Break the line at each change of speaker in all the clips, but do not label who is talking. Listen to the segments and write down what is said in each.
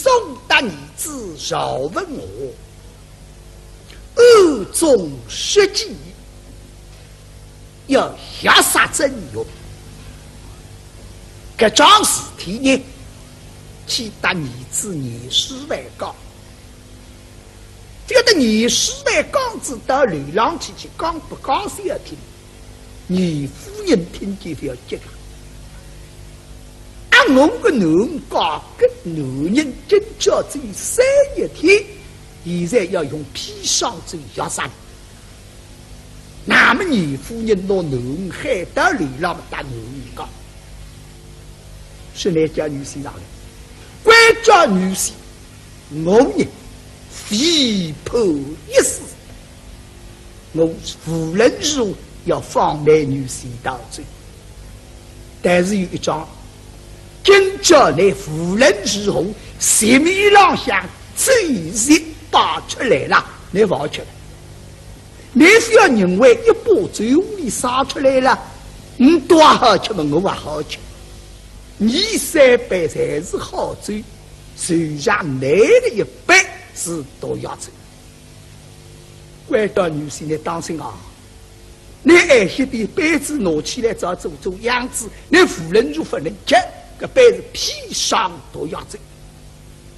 宋大儿子饶问我，暗中设计，要下杀真勇。搿桩事体呢，去搭儿子二十万讲。这个二十万讲子到流浪去讲不讲谁要听？二夫人听见就要急他。按我个男讲，搿男人今朝只有3日天，现在要用砒霜罪要杀。那么二夫人拿南海到流浪搭男人讲。是来叫女婿上来，关叫女婿，我呢非破一死，我无论如何要放慢女婿到罪。但是有一桩，今朝来无论如何，席面浪向罪孽爆出来了，你不好吃了。你非要认为一把嘴里撒出来了，你多好吃嘛，我还好吃。你3杯才是好酒，剩下你的1杯是毒药酒。关到女婿，你当心啊！你爱惜的杯子拿起来，只要做样子，你无论如何能吃，这杯是砒霜毒药酒。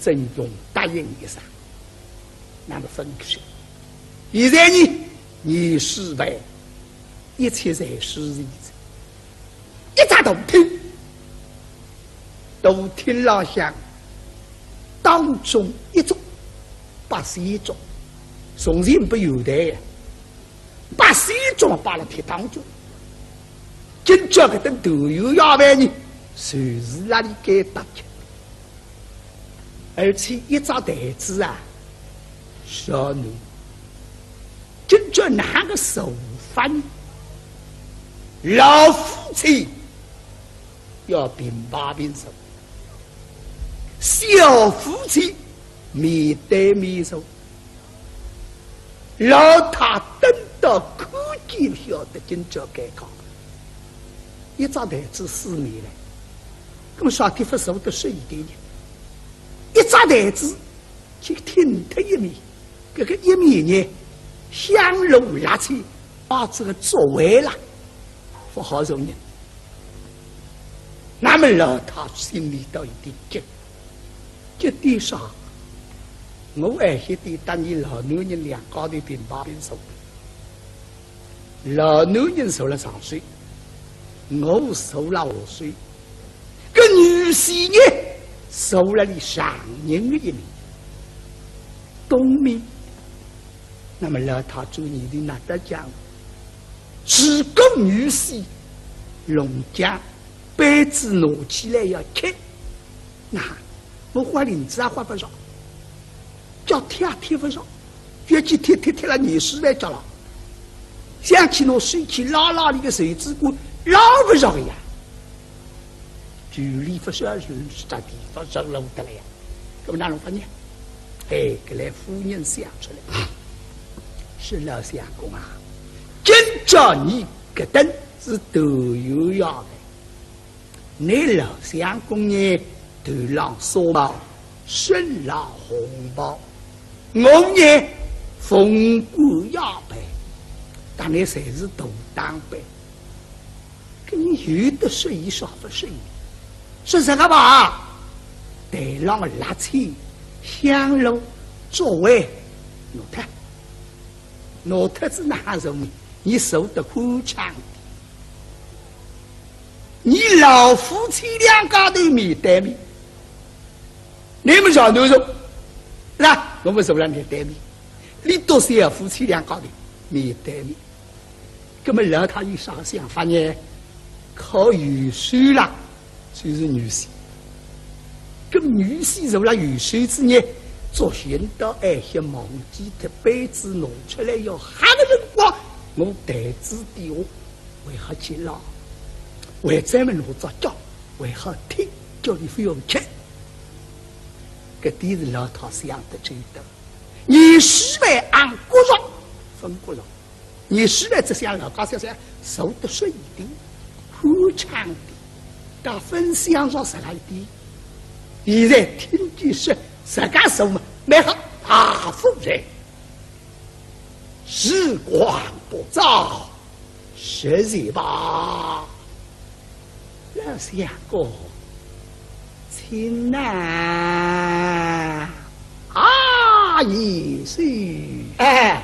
真用答应一声，那么分开。现在呢，20万，一切才是如此，一扎动听。都听老乡当中一种81种，从前不有的呀，81种把了贴当中，今朝搿等豆油要饭呢，随时那里该搭吃，而且一张台子啊，小女，今朝哪个手法呢？老夫妻要平八平手。小夫妻面对面手，老太等到看见晓得今朝该讲，一张台子4面来，那么上天不受得水一点点，一张台子就挺脱一面，这个一面呢香炉垃圾把这个作为了，不好容易。那么老太心里头有点急。这地上，我爱惜的当你老男人两高的平八平手，老男人受了上岁，我受了5岁，个女婿呢受了你上人的一面，东面。那么老太主你的哪得讲？只供女婿龙江杯子拿起来要吃，那。我花银子啊，花不少，叫贴啊贴不少，越去贴了20万角了。想起拿水去拉那个手指骨，拉不着呀。距离不少人是在地方上楼的了呀，那么哪能发呢？哎，给来夫人想出来，是老相公啊，今朝你搿等是都有要的，你老相公呢？头浪烧包，身浪红包，我呢风光压杯，但你才是大当杯，跟你有的说一少不说一，说什么吧？头浪垃圾香炉作为拿特子哪容易？你受得宽敞。你老夫妻两家的面对面。你们小牛肉，那我们手上面对面，你都是要夫妻两家的面对面。那么老太有啥想法呢？靠元帅啦，就是女婿。咁女婿受了元帅之呢，做寻到爱些忘记的杯子弄出来要喊个辰光，我台子底下为何去捞？为咱们弄着叫，为何听叫你不用吃？搿点是老太想得周到。20万按国上分过了，20万只想老家想受得顺一点，宽敞点，但分享上实来一点。现在听见说这个什么？没好大夫人，时光不早，是日吧？老相公，请啊！啊，也是，哎，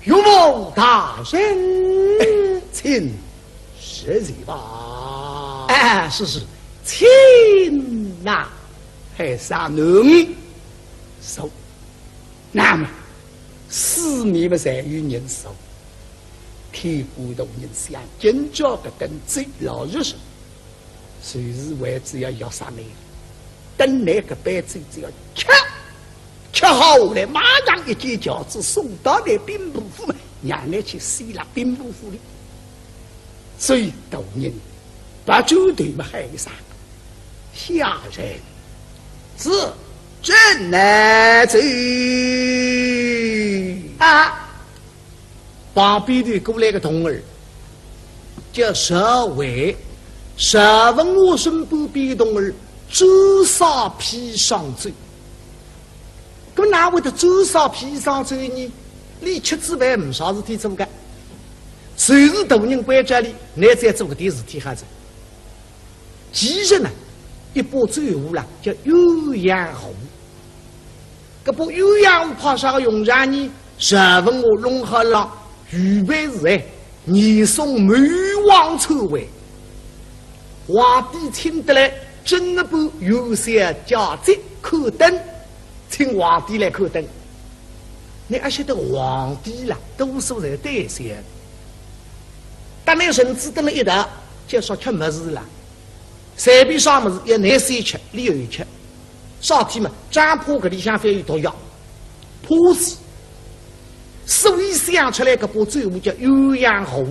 玉梦大人，请是日吧？哎，是，请呐，还上能手。那么，四面不在于人手，天古动人想紧张的等最老日时，随时为只要要啥呢？等那个班子只要吃好了，马上一件饺子送到那兵部府，让你去洗了兵部府里。最多人把酒队嘛害啥？下人是正来走啊！旁边的过来个童儿，叫社会社文我身不必童儿，周杀披上罪。咁哪会得周杀披上罪呢？你吃之外没啥事体做干，随时大人关家里，你再做个点事体还是？其实呢，一把罪物啦，叫鸳鸯壶。搿把鸳鸯壶怕啥个用上呢？十分我融合了，预备时哎，你送满王臭味，皇帝请得来，整一部有些家贼可灯，请皇帝来可灯。你还晓得皇帝啦，多数在对些，但那人只等了一道，就说吃么子啦。随便啥么子要拿谁吃，你有吃。啥体嘛？占卜搿里向非有毒药，破死。所以想出来搿把罪物叫鸳鸯壶，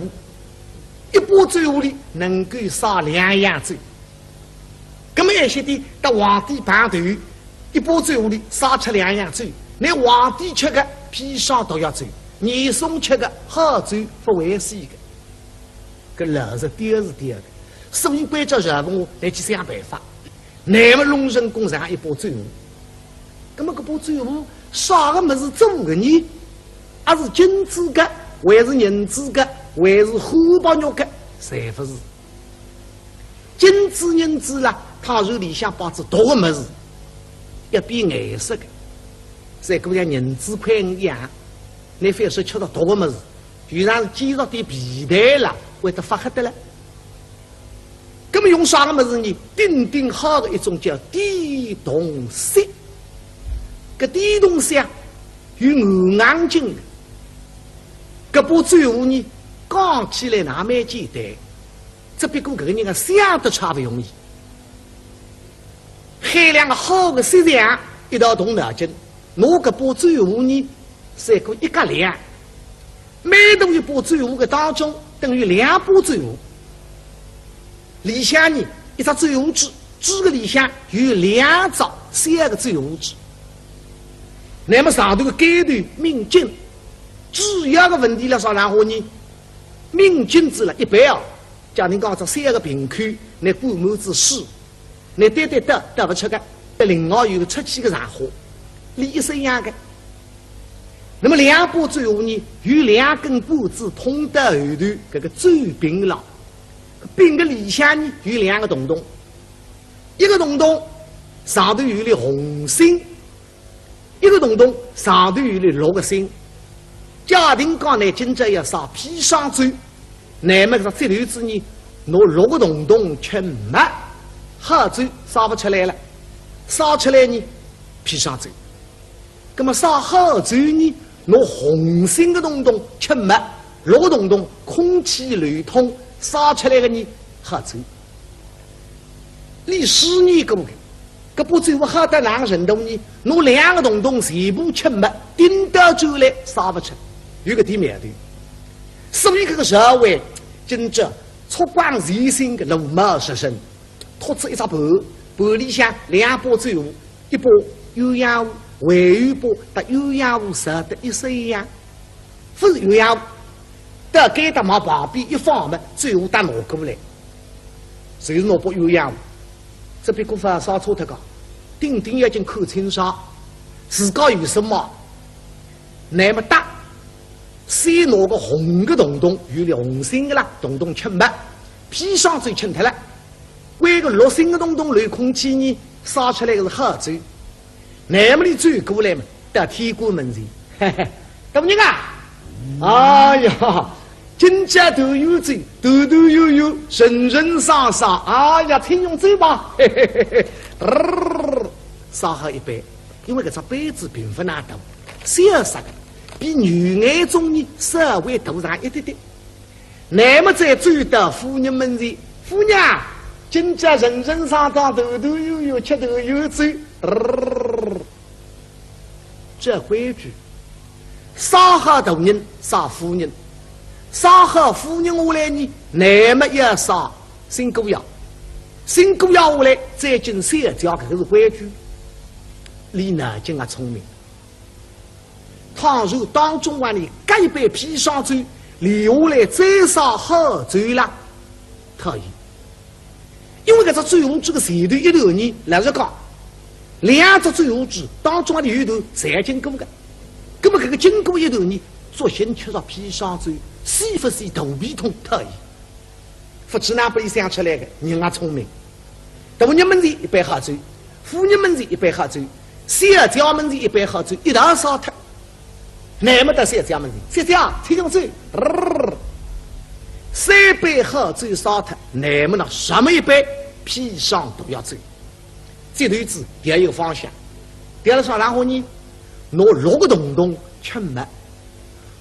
一把罪物里能够杀两样罪。咁么一些的，到皇帝盘头，一把罪物里杀出两样罪。你皇帝吃个砒霜毒药罪，你送吃个好罪不为死个，搿老是第二是第二个。所以关照人物来去想办法。那么龙神宫上一把罪物，那么搿把罪物啥个么子做个呢？还是金子个，还是银子个，还是荷包肉个？侪不是。金子银子啦，它手里向包子大个么子，要变颜色个。再跟像银子块一样，你非说吃到大个么子，就像是煎着点皮带啦，会得发黑的了。那么用啥个么子呢？顶顶好的一种叫地动石，搿地动石啊，有硬劲的。搿把罪物呢，讲起来那蛮简单，只不过搿个人啊想得差不容易。海两个好的石匠一道动脑筋，拿搿把罪物呢，三个一格量，每动一把罪物的当中等于两把罪物。里向呢，一只罪物纸，纸个里向有两张三个罪物纸。那么上头的阶段命金，主要的问题了啥然后呢？命金子了一般哦，假定讲这三个平口，你过门子死，你对得不出个，另外有个出气个然后，里一身样个。那么两把罪物呢，有两根脖子通到后头，这个最平了。并个里向呢有两个洞洞，一个洞洞上头有粒红星，一个洞洞上头有粒绿个星。家庭讲呢，今朝要杀砒霜罪，那么这头子呢，拿绿个洞洞吃没，好罪杀不出来了，杀出来呢砒霜罪。那么杀好罪呢，拿红星的洞洞吃没，绿个洞洞空气流通。杀出来的呢，好走。你10年过去，搿把罪物好到哪个程度呢？拿两个洞洞全部吃没，顶到走来杀不出，有个点苗头。所以这个社会今朝出光人心的路貌实身，托出一只盘里向两把罪物，一把鸳鸯壶，还有一把搭鸳鸯壶烧得一身一样，不是鸳鸯壶。到该大马旁边一放嘛，最后打拿过来，就是拿把鸳鸯壶。这边过法烧错特个，顶顶要进看清爽，自个有什么？那么大，先拿个红的洞洞，有了红心的啦，洞洞吃没，披上最轻脱了。为个绿心的洞洞流空气呢，烧出来的是好酒。那么你追过来嘛，到天国门前，嘿嘿，大夫人啊，哎呀，金家都有醉，斗斗悠悠，人人上上，哎呀，请用酒吧，嘿嘿嘿嘿，烧好一杯，因为这只杯子并不难倒，小色的，比女爱中呢稍微大上一点点。那么再追到妇人门前，妇娘，金家人人上上，斗斗悠悠，吃斗有醉。这规矩，杀好大人，杀夫人，杀好夫人下来呢，那么要杀新姑爷，新姑爷下来再进三家，这个是规矩。李南京啊聪明，倘若当中晚里改一杯砒霜酒，留下来再杀好酒了，可以。因为这个酒壶这个前头一头呢，老实讲。两只醉壶子当中的有头侪经过的，那么这个经过一头呢，作先吃上砒霜酒，洗不洗头皮痛特意，夫妻呢不里想出来的，人啊聪明。大人们的一杯好酒，妇人们的一杯好酒，小家们的一杯好酒，一道烧脱。那么的小家们的，小家请用酒，三杯好酒烧脱，那么呢什么一杯砒霜毒药酒。这头子也有方向，第二上然后呢，拿6个洞洞吃没，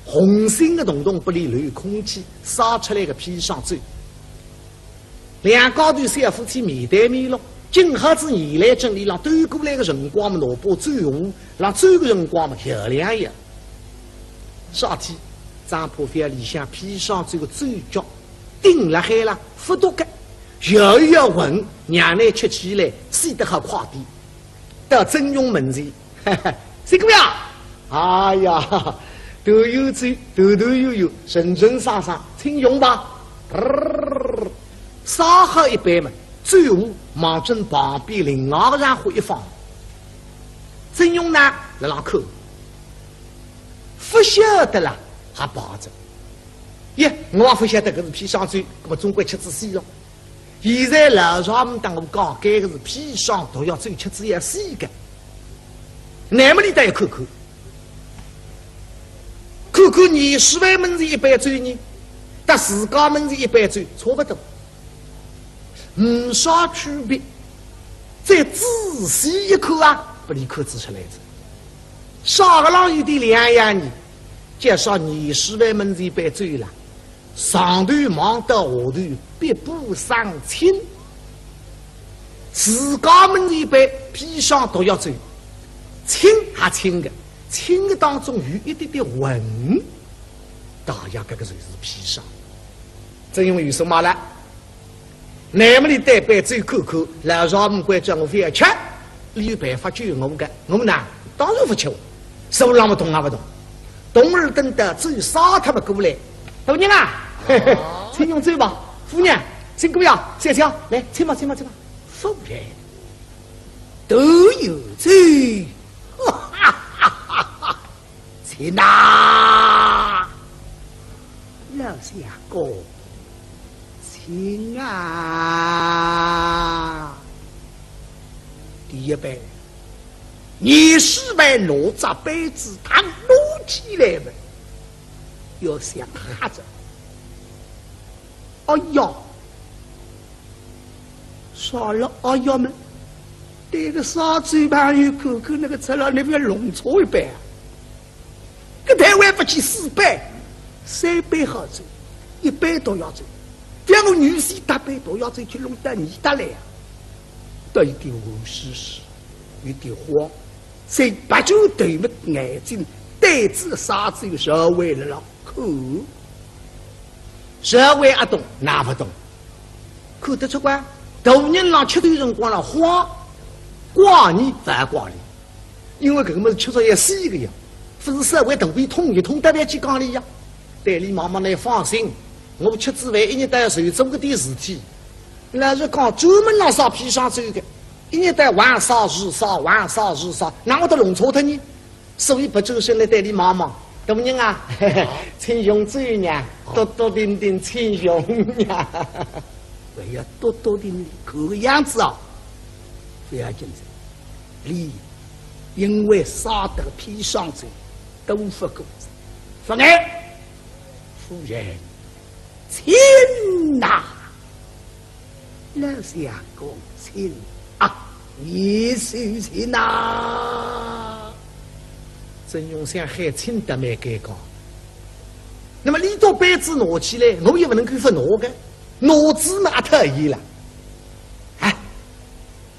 红心的洞洞不里流空气，烧出来个砒霜酒。两高头小夫妻面对面了，今后子你来整理让对过来的辰光嘛，拿把醉壶，让醉个辰光嘛漂亮一样。夏天，张破飞里向砒霜酒个酒脚，顶了海了，不多个。要闻娘奶吃起来，洗得好快点。到真用门前，谁姑呀？哎呀，都有醉，头头悠悠，人人上上，请用吧。烧好一杯嘛，最后忙正旁边另外个然后一放。真用呢，来让口，不晓得了，还抱着。耶，我也不晓得这是砒霜酒，那么总归吃仔细了。现在老少们当我讲，这个是砒霜毒药，最吃子要洗的。那么你得看看，看看你10万门子一杯酒呢，但自家门子一杯酒差不多，没啥区别。再仔细一看啊，不离口指出来子。上个浪有点两样呢，介绍你10万门子一杯酒了。上头忙到下头，必不上亲。自家们一杯砒霜毒药酒，清还清的，清的当中有一点点混，大家这个就是砒霜。正因为有什么了？那么你带杯酒口口，老少们管叫我非要吃，你有办法救我的，我们呢当然不吃，手让不动也不动，动儿等到只有杀他们过来，大娘啊！请用嘴吧，夫人，请姑爷，小乔，来，请吧，请吧，请吧。夫人都有罪，哈哈哈哈！请呐，老相公，请啊！第一杯，你是把拿着杯子他撸起来的，要想哈着。哎呀，杀了哎呀们，这个杀嘴旁有口口那个吃了那边弄错一杯啊！这台湾不去4杯，3杯好酒，1杯都要酒，两个女婿大杯都要酒去弄到你的来啊！都有点无事事，有点慌，谁把酒对目眼睛，对着杀嘴稍微了口。社会一动，哪不动？看得出关，大人让吃的辰光了慌，挂你反挂你，因为这个么是吃着要死个呀，不是社会头皮痛一痛得来去讲理呀。代理妈妈来放心，我吃之外一日都要受这么个点事体。那是讲专门让烧砒霜酒的，一年在晚上日烧，晚上日烧，那我都弄错他呢。所以不就是来带你忙忙，对不对啊？请兄嘴呢，多多点点请兄呀。我要多多点点，这个样子啊，不要紧张。你因为杀得砒霜者，都不够。说哎，夫人，请呐，老相公请啊，你是请呐。真用想还请得没给讲。那么你做杯子拿起来，我也不能够分拿个，拿子嘛特意了。哎，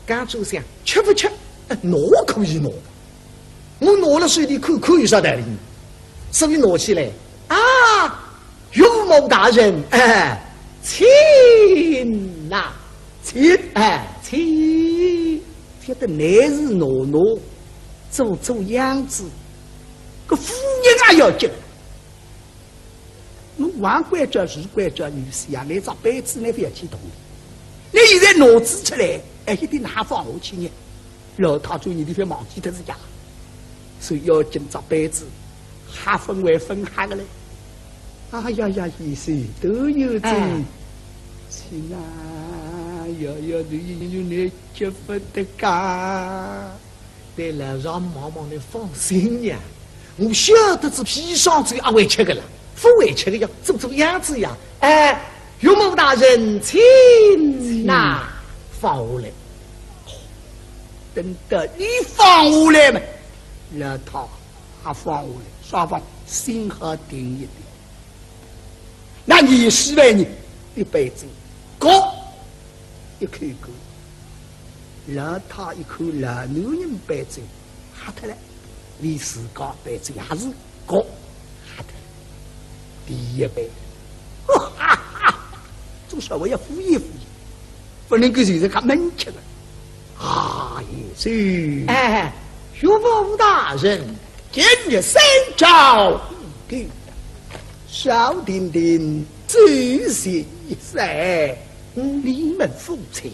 刚就想吃不吃？拿可以拿，我拿了水里口可以啥道理？所以拿起来啊，有某大人哎，请呐，请哎请，觉得来日拿拿，做样子。个夫人也要紧，我王管家、日管家、女婿啊，来找杯子那不要去动的。你现在脑子出来，哎，一定拿放下去呢。老太主你地方忘记他是家，所以要紧找杯子，还分为分开的嘞。哎呀呀，意思都有这，亲啊，要你结不得干，得了让妈妈你放心呀。我晓得这砒霜只有阿会吃的了，不会吃的要做样子呀。哎，岳母大人，请呐，放下来。等到你放下来嘛，老太还放下来，双方心和定一点。那你是为你一辈子，哥一口狗，老太一口老女人杯酒，哈特了。你自家杯子还是高，哈的，第一杯，哈哈哈！就说我要敷衍敷衍，不能够就是看门吃的。啊，也是。哎，岳母大人，今日三朝给少点点仔细一些，你们夫妻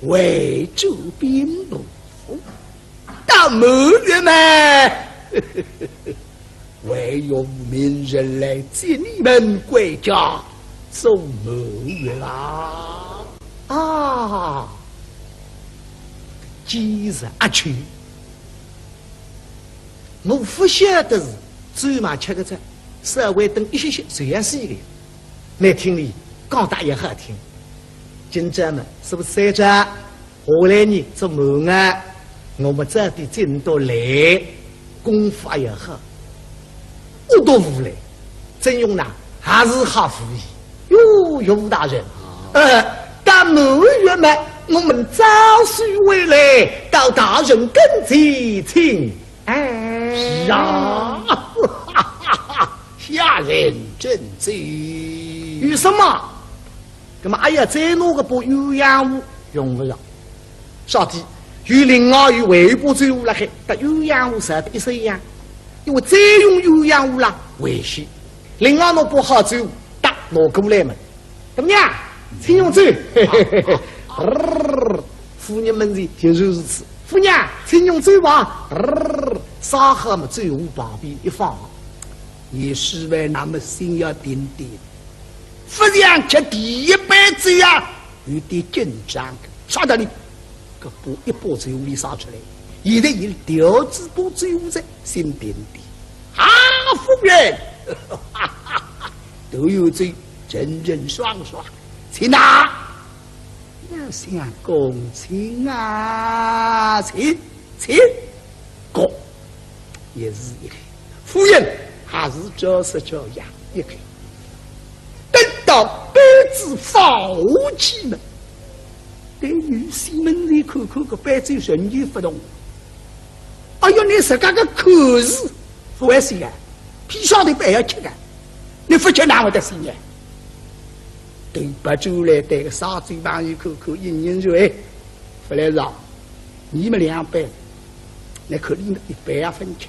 为主编不服。到某月嘛，唯有明人来接你们归家，走某月啦！啊，今日阿去，我不晓得是最嘛吃个菜，稍微等一些些这样是的，来听你讲大也好听。今朝嘛，是不是三着？下来呢做某啊？我们这里真多来，功夫也好，我都无来，真用呢还是好服役。哟，岳母大人，到某月嘛，我们早许回来，到大人跟前请。哎，是啊，下人正罪。有什么？那么哎呀，再弄个把鸳鸯屋用不上，少弟。有另外有微波最屋了，还但鸳鸯屋啥的一式一样，因为再用鸳鸯屋啦危险。另外弄不好走，打拿过来嘛，怎么样？请用走。妇女们就如此。妇娘，请用走吧。沙河嘛，最屋旁边一放，你是为那么心要点点，不然吃第一杯酒呀，有点紧张，啥道理？一把醉壶里杀出来，现在以调子把醉壶在心点点。啊，夫人，都有罪，人人爽爽，请拿。老相公，请啊，请，哥也是一个，夫人还是照实照样一个。等到杯子放下去了。对女婿们来看看个杯酒人就不同。哎呦，你自家个口是不会死啊，砒霜的不要吃的，你不吃哪会得死呢？对把酒来对个沙嘴旁一口口，一人说哎，不来让你们2杯，那可能一杯也分吃，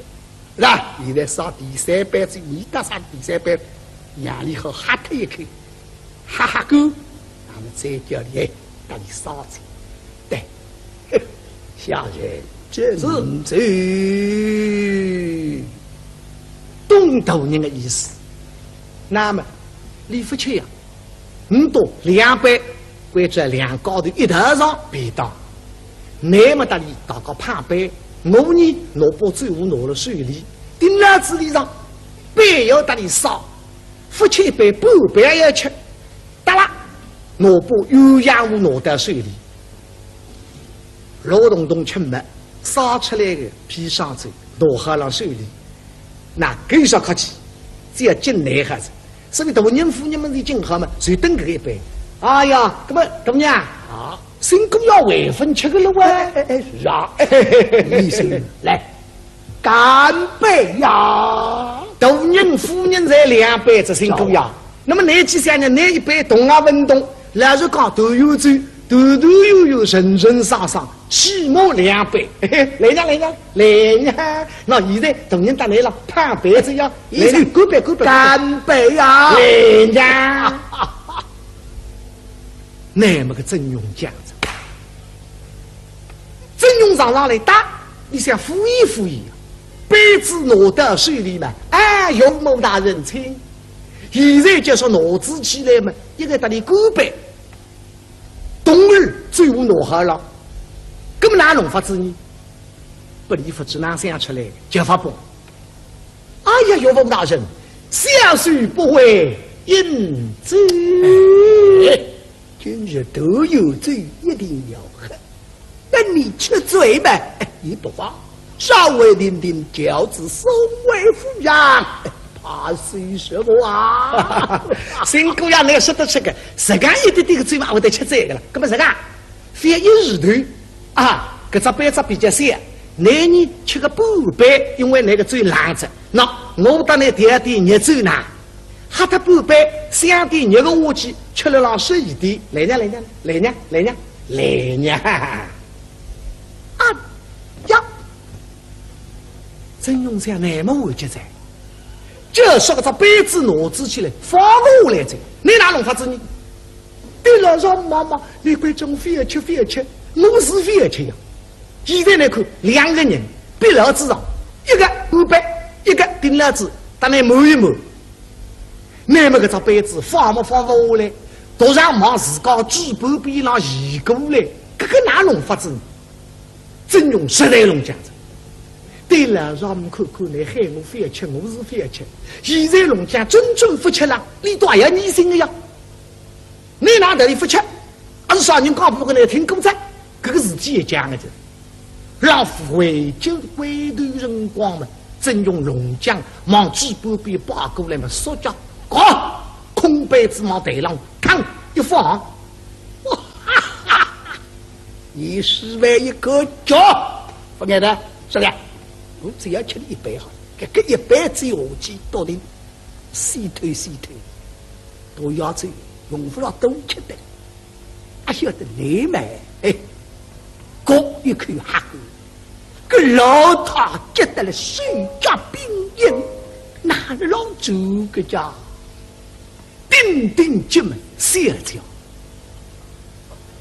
是吧？现在烧第3杯酒，你打上第3杯，让你好哈特一口，哈哈够，那么再叫你哎。把你烧起，对，下人正走。
东头人的意思。那么李福清呀，你到200或者2高头一头上别当，那么的里大个旁边，我呢拿把酒壶拿了水里，顶了子里上，杯要的里烧，福清一杯半杯要吃，得了，拿把鸳鸯壶拿到水里，老东东吃没，烧出来的砒霜酒拿喝了水里。那更少客气，只要进来还是，所以大人妇人们的进好嘛，谁等这个一杯？哎呀，那么大娘啊，新姑要晚饭吃个了哇？
是啊，医生来，干杯呀！
大人妇人才2杯子新姑呀，那么那几三年那一杯动啊运动，老实讲都有酒。抖抖悠悠，人人上上，起码2杯。来呀，那现在同人打来了，判杯子呀，来呀，
干杯呀！
来呀！那么个真勇将子，真勇上来打，你想敷衍，杯子拿到水里嘛，哎，有某大人情。现在就说拿子起来嘛，一个打你干杯。冬日最无恼喝了，根本哪弄法子呢？不离不知哪想出来就发崩。哎呀，岳父大人，下水不会饮酒，
今日都有罪，一定要喝。那你吃醉吧，你不慌，稍微听听轿子送为抚养。怕谁什么啊？
新姑娘，那个说得出个，谁敢一点点个嘴巴会得吃这个了？根本谁敢？非一日头啊！搿只杯子比较小，男人吃个半杯，因为那个嘴烂着。那我当那第2点热酒呢，喝他半杯，2点热个下去，吃了浪11点。来娘！啊呀！真用上那么会接在。就说个这杯子拿子起来放下来着，你哪弄法子呢？对了，让妈妈，你关中非要吃，我是非要吃呀。现在来看，2个人别老子上，一个半杯，一个顶老子，当然摸一摸。那么个这杯子放不下来，突然往自家举半边上移过来，这个哪弄法子呢？真用实在弄这样子。对了，让我们看看你喊我非要吃，我是非要吃。现在龙家真正不吃了，你都还要你心的呀？你哪得里不吃？俺是少人讲不跟你听公仔，这个事体也讲的着。让回旧的归头人光嘛，真用龙江往几半边扒过来嘛，说叫搞空杯子往台上扛一放，
你是为一个脚，不爱的，是的。我只要吃了1杯好，这个1杯子下去，到底细腿都要走，用不了多吃的。还晓得你们各一口哈口，个老太觉得了水家冰饮，哪了老周个家，叮进门笑着，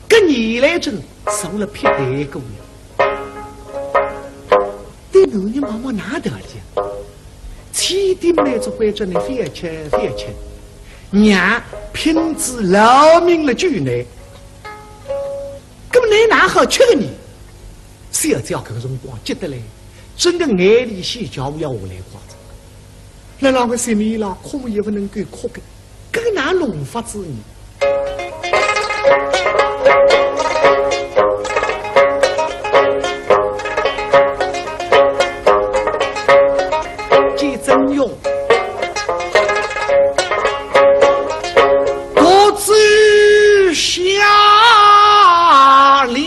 跟你来阵受了撇台姑娘。对头你妈妈哪得了？起点来做关着你非要吃，娘拼子劳命了救你，根本你哪好吃个你？谁要这样个辰光记得嘞？真的眼里先叫我要下来夸着，那让个什么啦？哭也不能够哭个，这个哪弄法子呢？真用各自下了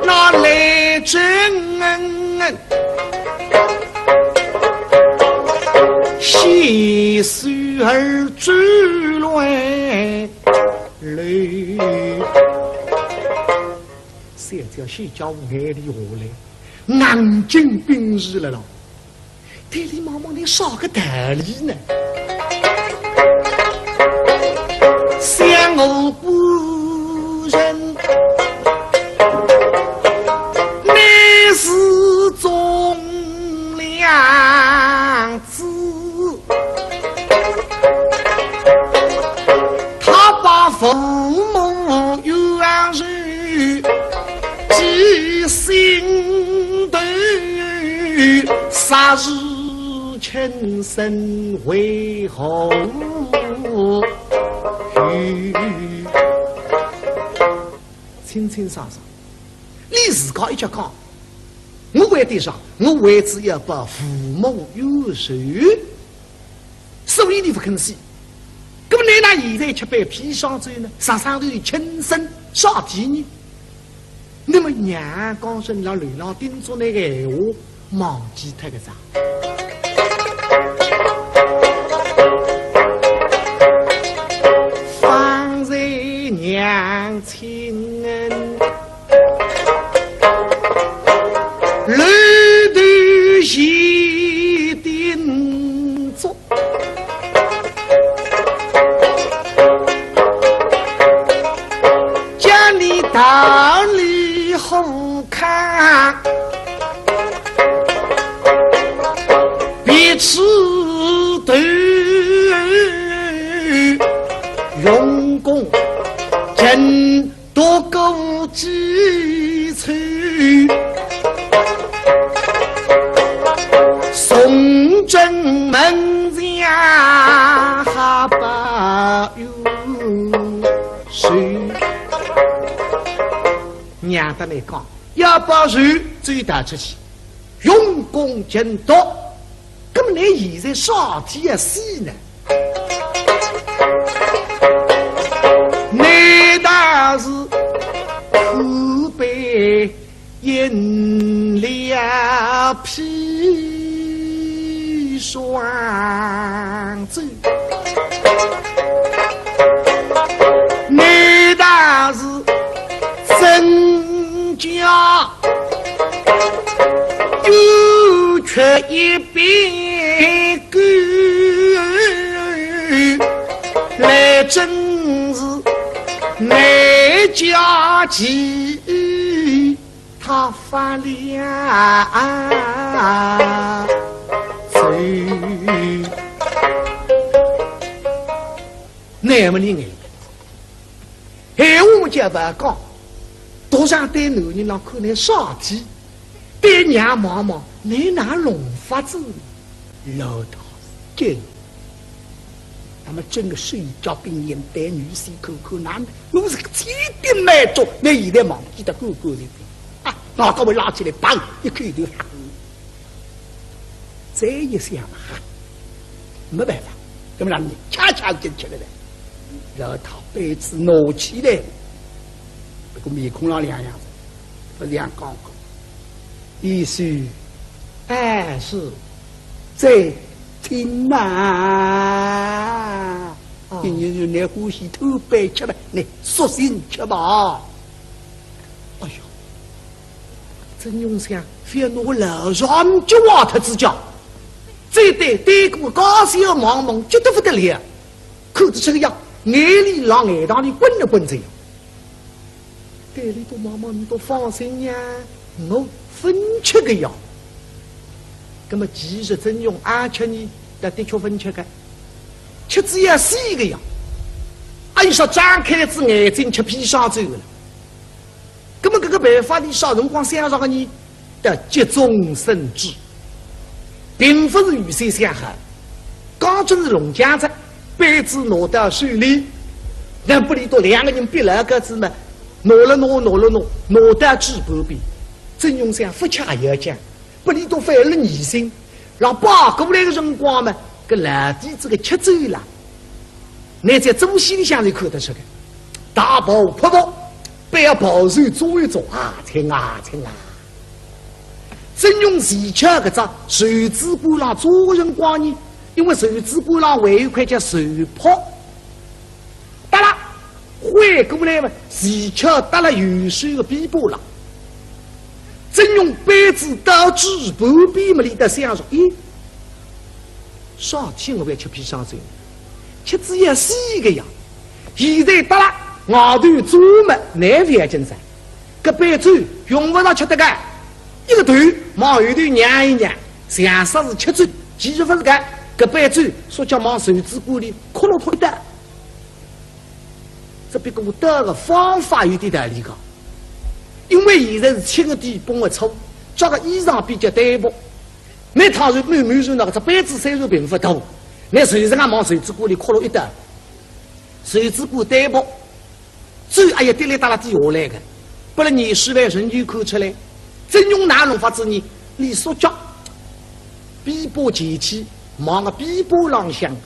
那来真细水而追来泪。现在先叫我眼里下来，眼睛冰日了咯。对你妈妈你啥个道理呢？想我不
把父母冤屈记心头，杀日情深为何语？清清爽爽，你自家一家讲，我为地上，我为只要把父母有仇，所以你不肯死。那么你那现在吃白皮上走呢？上上头亲生杀敌呢？那么娘刚生让流浪叮嘱那个闲话，忘记他个啥？放在娘亲恩，路途西定做。道理好看，彼此都用功，真多够基础。宋正门家哈巴有谁？娘的来讲，要把人最大出去，用功尽多。那么你现在啥体啊死呢？你倒是苦悲饮了砒霜酒，你倒是增加又缺一边个来真是没家计他发了罪。那么你哎，我们家不讲多少对男人那可能傻体，对娘妈妈你哪弄法子老大劲。他们整个睡觉病人带女婿口口男的，我是个铁定满足。你现在忘记的哥哥的啊，那个会拉起来，砰一口就喊。这一想啊，没办法，怎么让你恰恰进去了呢？老头被子拿起来，那个面孔上两样子，不这样讲过。意思，哎是，在听嘛。你那呼吸头白吃吧，你索性吃吧。哎呦，真用想非要拿老让就挖他之家，这对过高小茫茫，觉得不得了。可是这个样，眼里让眼当里滚了滚这样。对里头妈妈你都放心呀，我分吃个药。那么其实真用安吃呢，那的确分吃个。吃只要死一个样，按说张开只眼睛吃砒霜走了。那么这个办法，你少辰光想上个你的急中生智，并不是与谁相合。刚正是龙江子，杯子拿到手里，那不里头两个人逼了个子嘛，拿到纸旁边。真用想不恰也讲，不里头犯了疑心，让把过来的辰光嘛。个老弟这个吃走了，你在中西里向就看得出来，大跑扑跑，不要跑手做一做啊，亲啊亲啊！真用技巧个张手指波浪做人光呢，因为手指波浪还有一块叫手泡，得了，回过来嘛，技巧得了有手的臂波浪，真用杯子到纸旁边嘛里的想说，咦？少天我要吃砒霜酒，吃只要死一个样。现在得了，外头做么难为精神，这杯酒用不着吃得干，一个头往后头让一让，想说是吃酒，其实不是干，这杯酒说叫往手指锅里磕了推的。这别个我得个方法有点道理个，因为现在是七个地帮我抽，这个衣裳比较单薄，那他是慢慢说那个这辈子收入并不多，那随时俺往手指骨里磕了一刀，手指骨单薄，最哎呀滴哩哒啦滴下来个，不然你10万人就看出来，真用哪弄法子呢？你说脚，臂膊前起，往个臂膊上向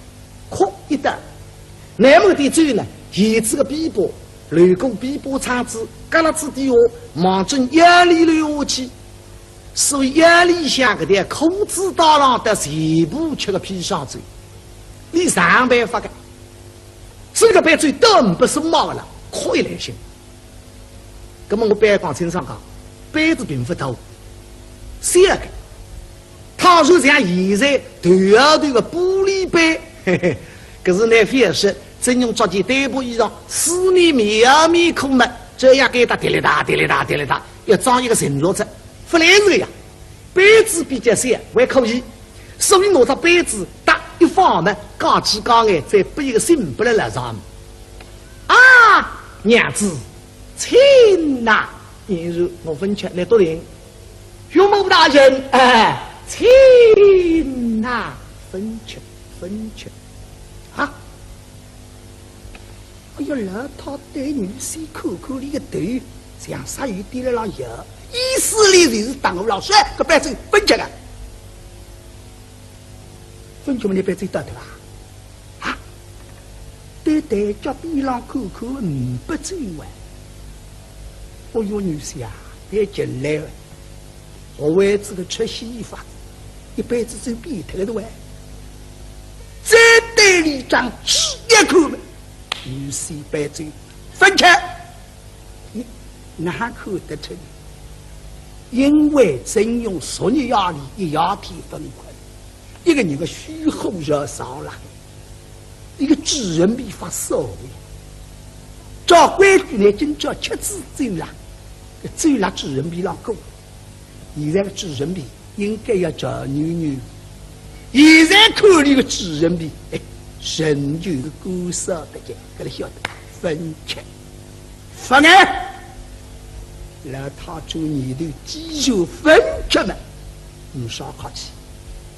磕一刀，那么的最呢？前置个臂膊，如果臂膊叉子嘎啦子底下，往正压力流下去，所以压力下个的裤子大浪的全部吃个皮上嘴，你上办法个，这个办罪都不是毛了，可以来行。那么我白光身上讲，杯子并不多，下个，他说像现在对啊对个玻璃杯，嘿嘿，可是那非是。真用着件单薄衣裳，4年面面苦闷，这样给他滴哩哒滴哩哒滴哩哒，要装一个承诺着，不来这样，杯子比较小还可以，所以我这杯子搭一方呢，刚起刚哎，再不一个心不来来上。啊，娘子，请呐！言如我分吃来多人，岳母大人，哎，请呐！分吃，啊！哎呀，老太对女婿口口里的头像鲨鱼滴了上油，意思里就是当我老师，个白嘴分吃啊！分吃么？你白嘴到对吧？啊！对对，叫边浪口口不走完。哎呦，女婿啊，别进来了！我为这个吃媳妇，一辈子走边头的完，再对里张吃一口门。女婿白嘴分开，你哪看得出？因为真用10年压力一压天分困，一个人的虚后热烧了，一个知人必发烧的，照规矩呢，今朝7字走了，走了知人必让够。现在的知人必应该要找女，现在看你个知人必，哎。神就的故事的这，给他晓得分开，分开，让他做你的肌肉分开嘛，你少客气。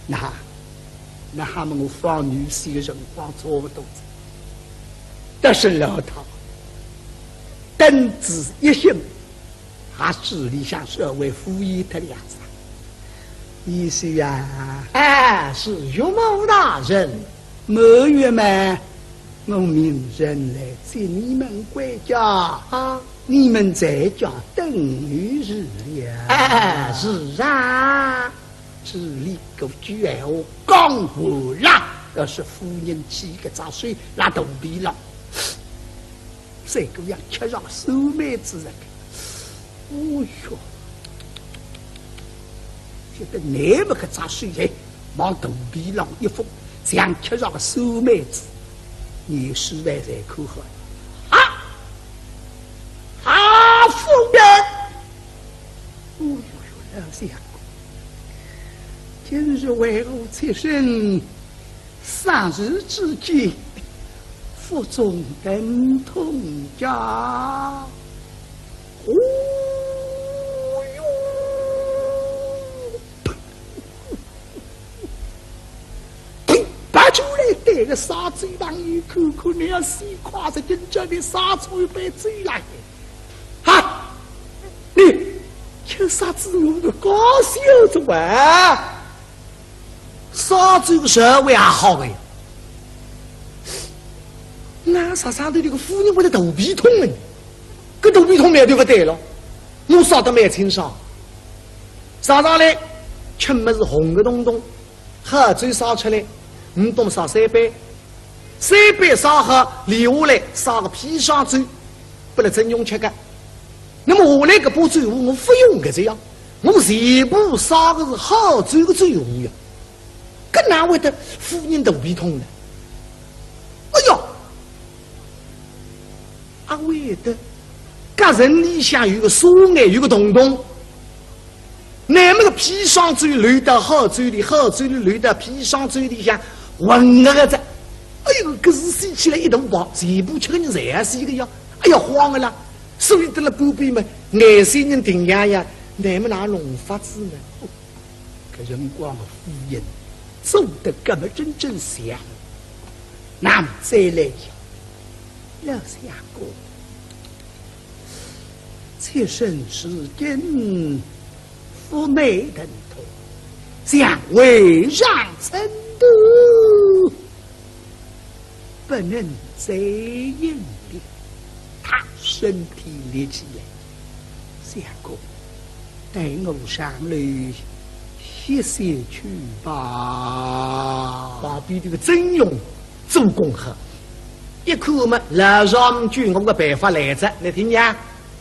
那他们我放女婿的辰光差不多，但是老他灯子一醒，还是里向社会敷衍他的样子。意思呀，哎，是岳母大人。某月嘛，我明人来接你们回家啊！你们在家等于日了。哎，是啊，这里个句闲话讲完了，要是夫人起个杂水拉肚皮了，这个样吃上手妹子人，哦哟，觉得那么个杂水人往肚皮上一封。想吃上个手妹子，你实在在口喝啊！夫人，哦呦，老相公，今日为我妾身3日之间，腹中疼痛家，哦。出来带个杀嘴当你口口那样细夸着跟着你杀出一杯嘴来啊！你吃啥子我都高兴着玩，杀嘴个社会还好个呀。那啥的这个妇人为了肚皮痛了，跟肚皮痛没对不对了？我杀得蛮清爽，啥嘞？吃么是红个东东，喝嘴烧出来。你懂烧3杯，3杯烧好，留下来烧个砒霜粥，不能真用吃的。那么我那个把粥我不用的这样，我全部烧的是好粥的最容易啊，更哪会的妇人肚皮痛呢？哎呦，阿伟的，个人里向有个蔬菜，有个东东。那么个砒霜粥流到好粥里，好粥里流到砒霜粥里向。混那个子，哎呦，可是洗起来一头包，全部吃个你热死一个样，哎呀，慌了！所以得了不必嘛，爱心人定呀呀，你们哪弄法子呢？
可人光的夫人做得这么真正像，那么再来讲，老相公，妾身是跟府内等同，想为上程度，不能再硬的，他身体力起来，相公，带我上来歇歇去吧。
把比这个真勇做功课，一看我们老上军我的办法来着，你听见？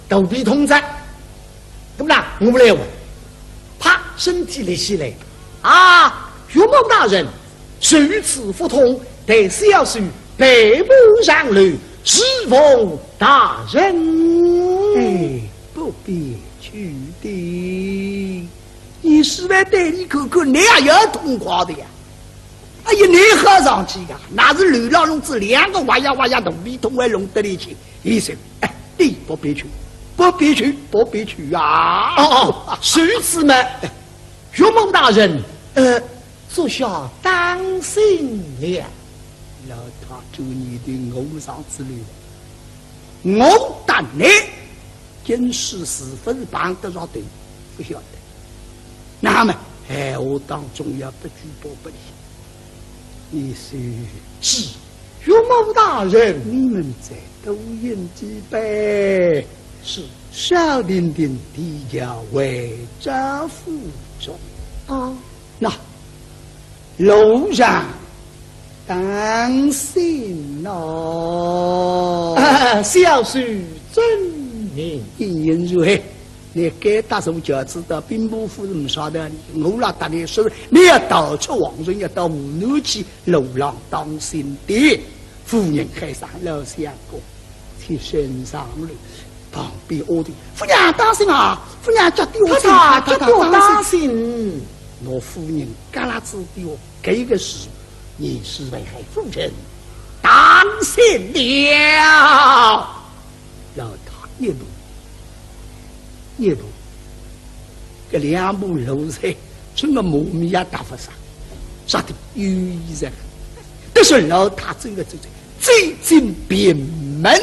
肚皮痛着，对不啦？我们来问，啪，身体立起来啊！岳某大人，受此腹痛，得小婿背部上路，侍奉大人。
哎，不必去的，你是来带你口口，你也要痛快的呀！哎呀，你喝上去呀，那是流浪龙子两个哇呀哇呀肚皮痛还弄得里去。医生，哎，你不必去。不必去，不必去啊！
哦，如此嘛，岳某大人，做下当心了。
老他祝你的偶上之旅，我当你今世是否是帮得上对，不晓得。那么，我当中要不举报不理。你
是岳某大人，
你们在都饮几杯？
是
少点点地要为丈夫中
啊，
那路上当心哦。
小婿遵命。
一言如黑，你该打手脚知道兵部夫人晓得你，我老大的说你要到处往人要到湖南去流浪当心的。夫人还上老相公，去身上了。旁边我的夫人当心啊！夫人叫丢
他叫丢当心。
我夫人嘎啦子丢，这个是你是危害夫人，当心了。老他一步一步，这两步路在，整个木米也打不上，啥的有意思。但是老他走了走进边门。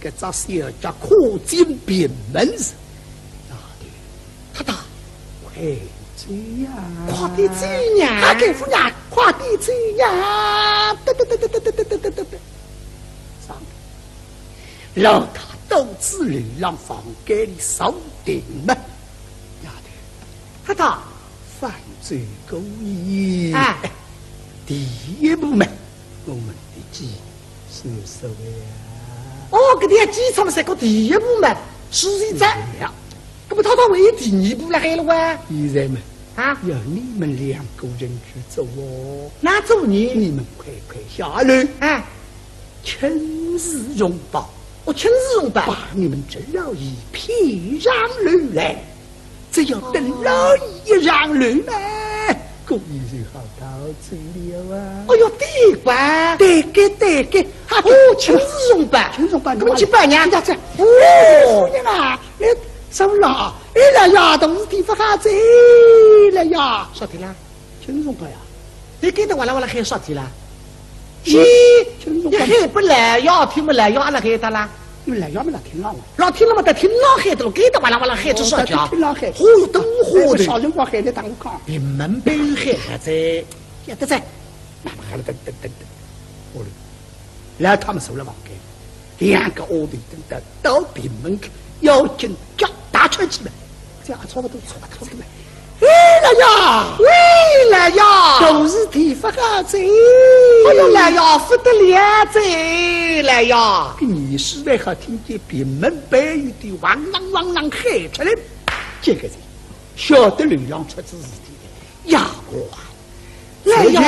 这张小叫跨进边门时，那的，他打快走呀，
快点走呀！
他给夫人快点走呀！得，上面，让他独自流浪房间里守定嘛，丫头，他打犯罪故意。
哎，
第一步嘛，我们的计是所谓啊。
哦，搿点基础嘛，是个第一步嘛，是现在呀。搿么他为第二步了海了哇？
现在嘛，
啊，
要你们两个人去做哦。
哪做
你们快下来，
啊，
亲自拥抱，
我亲自拥抱，
把你们这老姨披上路来。只要等老姨一上路呢，故意就好到嘴了啊！
哎呦，对吧？
对个，
哦，亲自拥抱，搿么去办呀？
这，哦，夫人啊，来走了，来呀，都是地方好走了呀，
啥的啦？
亲拥抱呀！
你给他完了喊啥的啦？
咦，
你喊不来呀？听不来呀？阿拉喊他啦？
你来要么来听了嘛？
老听了嘛？得听老喊的了，给他完了喊着啥叫？
听老喊，
哦哟，灯火的，
小人光喊的当讲，
闭门背喊在，
也得在，那么还得等，我了，然后他们收了房间，两个卧底等到闭门口，要紧叫打出去了，这样差不多了。喂了呀，都是地方好走。
哎呦来呀，不得了走来呀！
你是为好听见闭门背语的汪啷喊出来，这个人晓得流浪出子事的呀，
来呀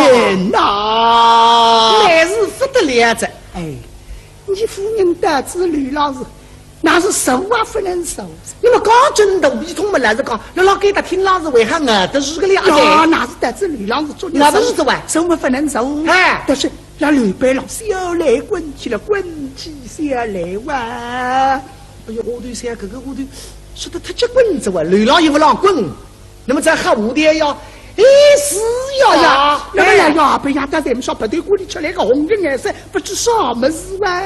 呐，
来是不得了着。
哎，你夫人得知流浪是。那是受啊，不能受。
你们刚真头皮痛嘛？那是讲，老给他听老子为啥我都是个了
解？那是得知流浪是做
那不是做啊，
受嘛不能受。
哎，
但是那刘白老小来滚起来，滚起下来哇！
哎呦，我对三哥哥，我对说的他结棍子哇，流浪也不让滚，那么在喊蝴蝶呀，哎是呀，
那个呀，不要到咱们说部队锅里吃那个红的颜色，不知什么事哇！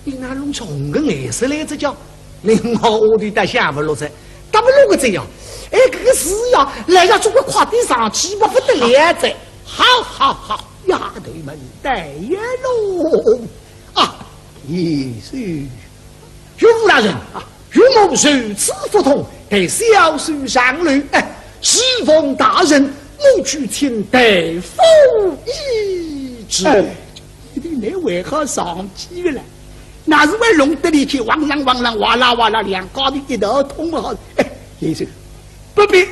你那弄出红的颜色来，这叫另外我对大想不落噻，打不落个这样，哎，这个是呀，来要中国快点上去，不得了噻！
好好好，丫头们带呀喽！啊，也是，
岳父大人啊，岳某如此不同，给小婿上路，哎，侍奉大人，我去请大夫医治。
你那为何上去了？那是为弄得里去汪啷汪啷哇啦哇啦两高的一头痛好，哎，也是不必，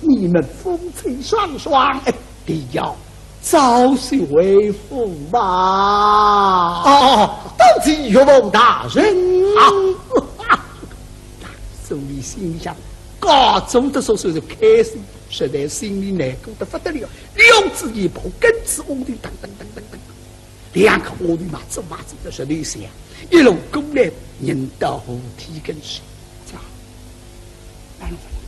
你们风吹爽爽，哎，得要早些回府吧。
哦，多谢岳某大人。
好，所以心里想，高中的时候是开心，实在心里难过的不得了，两只一抱，根子我的等等等等等。两个我的嘛走的是女性，一路过来，人到后体跟水，这样，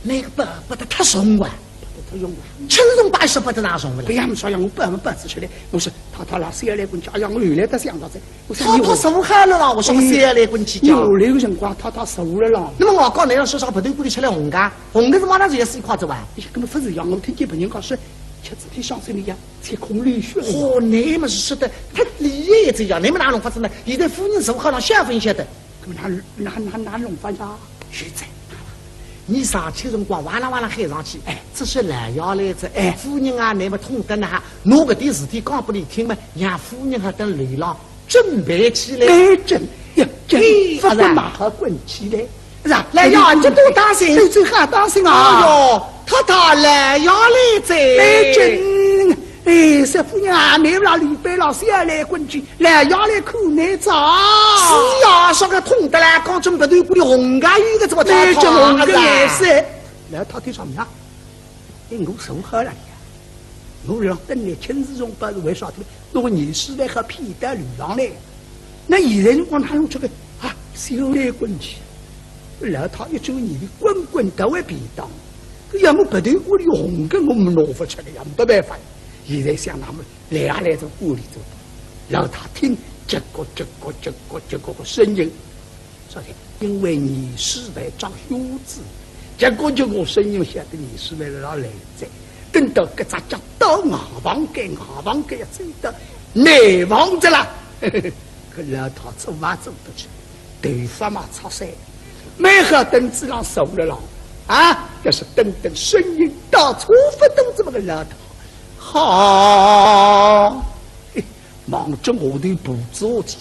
那个不得太怂啊，
不得用啊，
轻松摆设不得哪怂了。
不要么说呀，我不子出来，我说他老三来滚家，让我原来都想到这，我说
他受害了啦，我说三来滚去家，
有那个辰光他受了啦。
那么我讲那样说啥部队锅里吃了红干，红干是马上就要死一块子哇，
根本不是样，我听见别人讲说。吃这天上山里呀，才空流血了。
哦，你们是说的，他理也这样，你们哪弄法子呢？现在夫人受好了，想分晓得。
哪弄法呀？
现在，你上去辰光哇啦哇啦喊上去，哎，这是来要来着，哎，夫人啊，你们通得呢哈，弄个点事体讲不你听嘛，让夫人还等流浪准备起来。
哎，真呀，真，不得马上滚起来。
是啊，来呀，这多当心，
这还当心啊！
哎呦，他来呀来着，
哎真，哎，师傅呀，你让李白老师也来滚去，来呀来苦难找。
是呀，说个通得来，刚准备对锅里红干鱼的怎么着？
这红个颜色，来他对什么呀？哎，我受好了呀，我让等来亲自从不是为啥的？如果你是来和皮带流浪来，那现在就光他弄这个啊，小来滚去。然后他一周你的滚滚都会便当，要么部队锅里红的我们弄不出来，也没办法。现在想他们来下来从锅里走，然后他听这个声音，说的因为你是来长兄子，结果这个声音晓得你是来让来在，等到搿只脚到外房间要走到内房子了，可然后他走嘛走得去，头发嘛擦晒。没和凳子上受了了啊！要是等声音到处不动这么个老头，好，忙着我的步子去，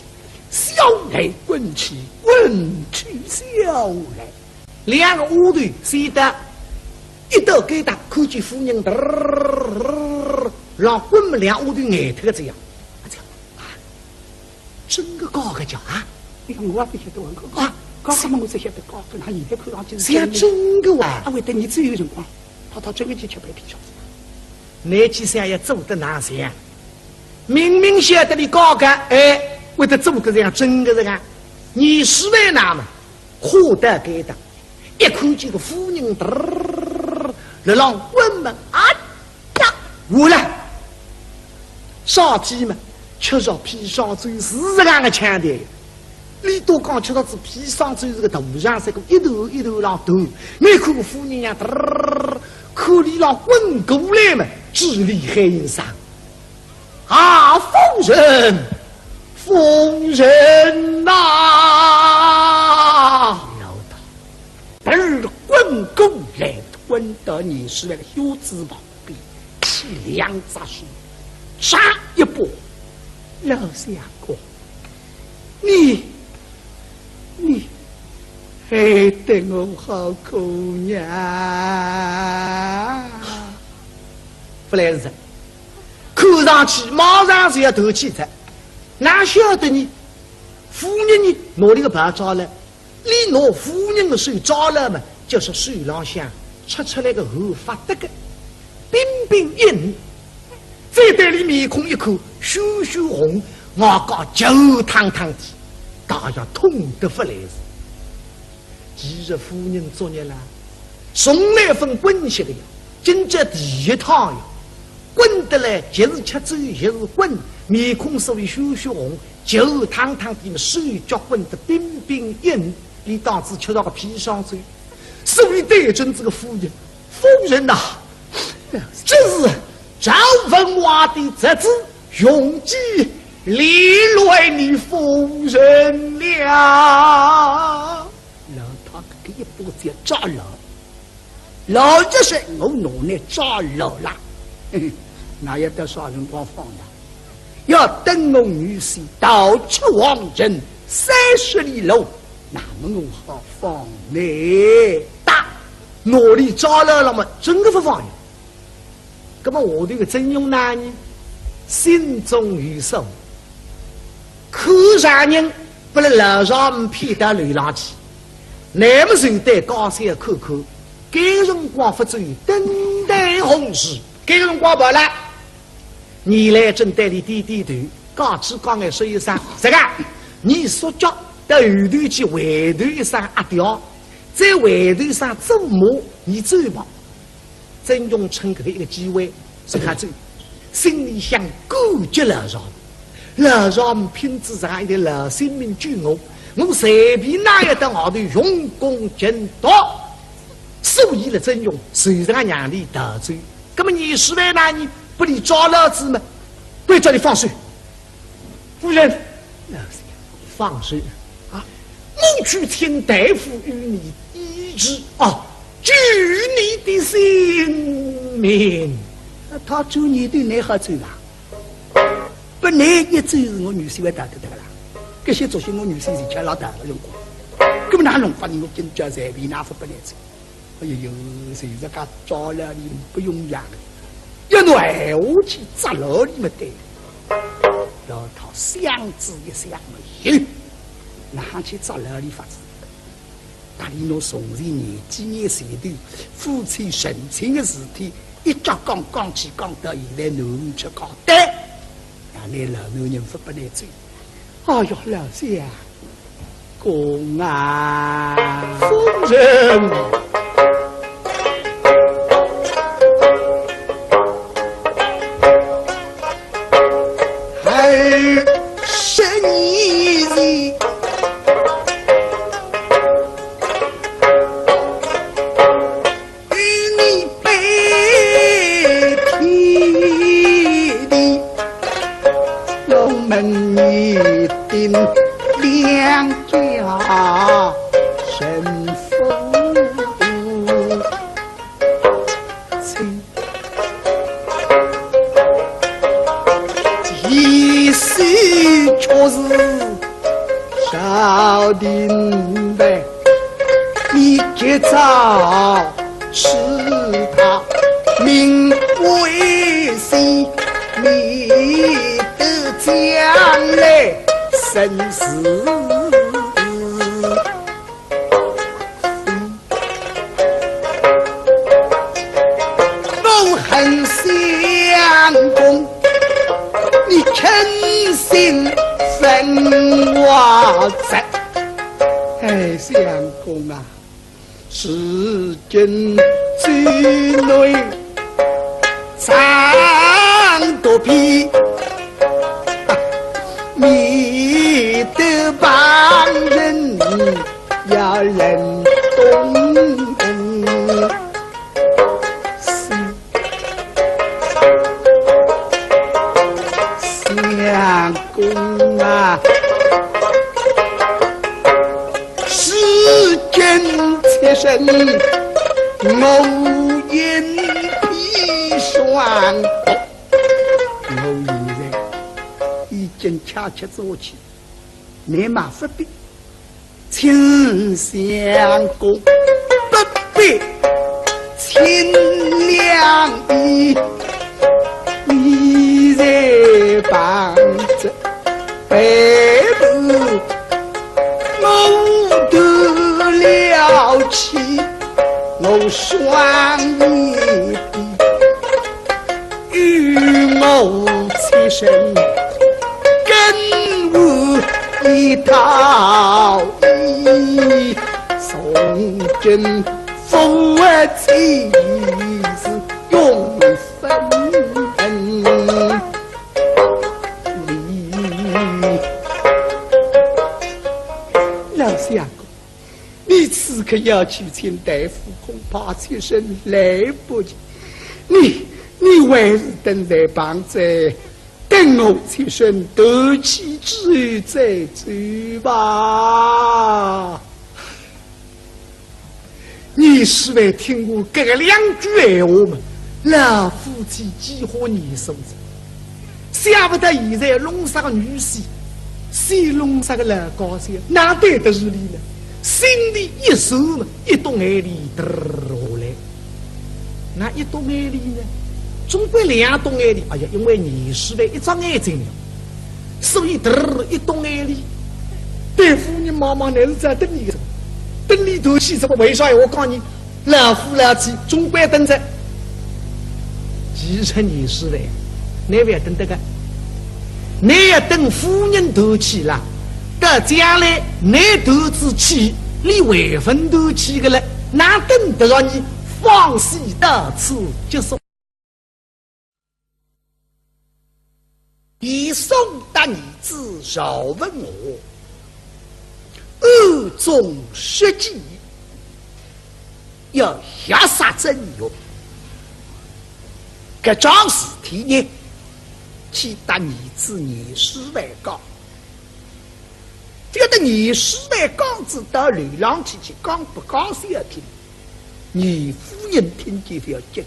小来滚去，小来，
两个屋头谁的？一刀给他，看见夫人让滚么两屋头眼头这样，真个高个叫啊！
你看我也不晓得我啊。刚刚嘛，我才晓得高，跟他现在看上去是
像真个哇！
啊，为得你只有辰光，他真个去吃白皮饺子。
你去想要做得哪些？明明晓得你高个，哎，为得做个这样真个这个，你是为哪么？苦得给的，一看这个夫人热浪滚门啊呀，我了，烧鸡嘛，吃着皮烧嘴是这样的强调。李多刚吃到子皮上走这个头上这个一头浪头，没看过夫人呀，可里浪滚过来嘛，智力很上啊，疯人呐！
要他，滚过来，滚到你是那个袖子旁边，起两只手，杀一波，老相公，你还得我好姑娘，
不来是看上去马上就要头起来，哪晓得你夫人你拿那个牌照了，你拿夫人的手照了嘛，就是手浪向出来个后发得个冰冰一怒，再对你面孔一口羞红，我讲酒堂堂的，大家痛得不来事。今日夫人作孽了，送来份滚血的呀，今朝第一趟呀，滚得来即是吃走，即是滚，面孔稍微羞羞红，酒堂堂的手脚滚得冰冰硬，你当时吃到个皮上嘴，所以对准这个夫人呐、这是赵文华的侄子用计离来你夫人了。
老他给一步子炸了，老子是我脑袋炸了啦，那也得啥辰光放呀？要等我女婿到处往人30里路，那么我好放你
打哪里炸了嘛？真个不放呀！那么我这个真勇男人心中有数，可啥人不能老上骗到流浪去？那么就得高山口口，该辰光不走等待红事，该辰光不了。你来正带里低低头，刚起刚来说一声，这个你说脚到后头去回头一声阿掉，在回头上走马，你走吧。真用趁这个一个机会，是他走，心里想感激老丈，老丈品质上一点老性命救我随便哪一等后头用功尽到，所以了真用虽然让你得罪，那么你是为哪你不理抓老子吗？不要叫你放水，夫人，放水啊！我去请大夫与你医治啊，救你的性命。
他救你对你好走啊？不，你一走是我女婿会打得的啦。这些做些我女婿是吃老大的用过，根本哪弄法你我今朝随便拿副不来走。哎呦，谁这个抓了你不用养的，要弄闲话去砸了你们对。老头想子一想没有，哪去砸了你法子？那里侬从前年纪年岁头，夫妻成亲的事体，一家讲起讲到现在，侬却讲对，那你老男人不来追。哎呦，老相公啊，
夫人，
还是你与你背提的龙门一定两家神父亲，其实却是少丁呗，你今早吃他名为谁？你的将来生死。我恨相公，你诚心分我债。哎，相公啊，世间最内藏多皮，你的帮人要人懂。相公啊，世间切身偶言砒霜，我现在已经恰恰做起，你嘛不必，请相公不必亲良医。你在帮着背部，我得了气，我双你的与我此生跟一套衣，从今父儿妻是永分离。老相公，你此刻要去请大夫，恐怕妾身来不及。你还是等在旁在，等我妾身得妻之日再走吧。你是为听我这个两句闲话吗？老夫妻几何年数着，想不得现在弄啥个女婿，谁弄啥个老高兴，哪对得是你呢？心里一受嘛，一动眼里得下来，那一动眼里呢？总归两动眼里，哎呀，因为你是为一张眼睛了，所以一动眼里。大夫，你妈妈那是在等你，等你头起什么？为啥呀？我告诉你，老夫老妻总归等着。既然你是为，你不要等这个，你要等夫人头起了，到将来你头子起，你未婚头起个了，哪等得让你放弃到此结束？以宋大女子饶问我，恶中失计，要下杀真勇。这桩事体呢，其大女子年事为高，觉得年事为高子到流浪去讲不高兴要听，你夫人听见要急个。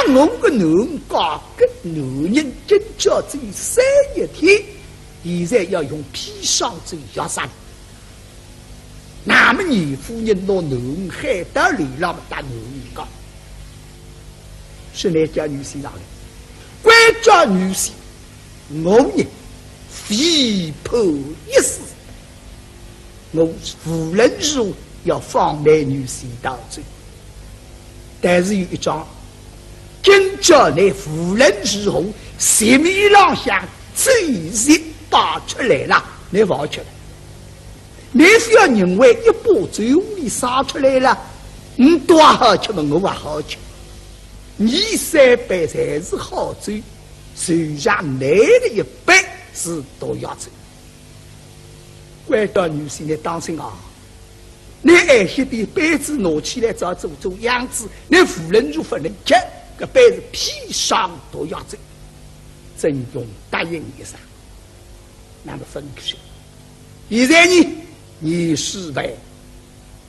我个男家跟男人真叫这三一天，现在要用砒霜做药膳。那么你夫人拿男孩到流浪打男家，是来叫女婿上来，关叫女婿，我呢非破一死，我无论如何要放慢女婿到罪，但是有一桩。今朝你夫人如何席面浪向最是拔出来了，你放出来。你非要认为一把酒你撒出来了，你多好吃嘛，我还好吃。你三杯才是好酒，虽然你的一杯是毒药酒。关到女婿你当心啊！你爱惜的杯子拿起来照做样子，你夫人如不能吃。这辈子砒霜都要走，真用答应一声，那么分开。现在呢，你是为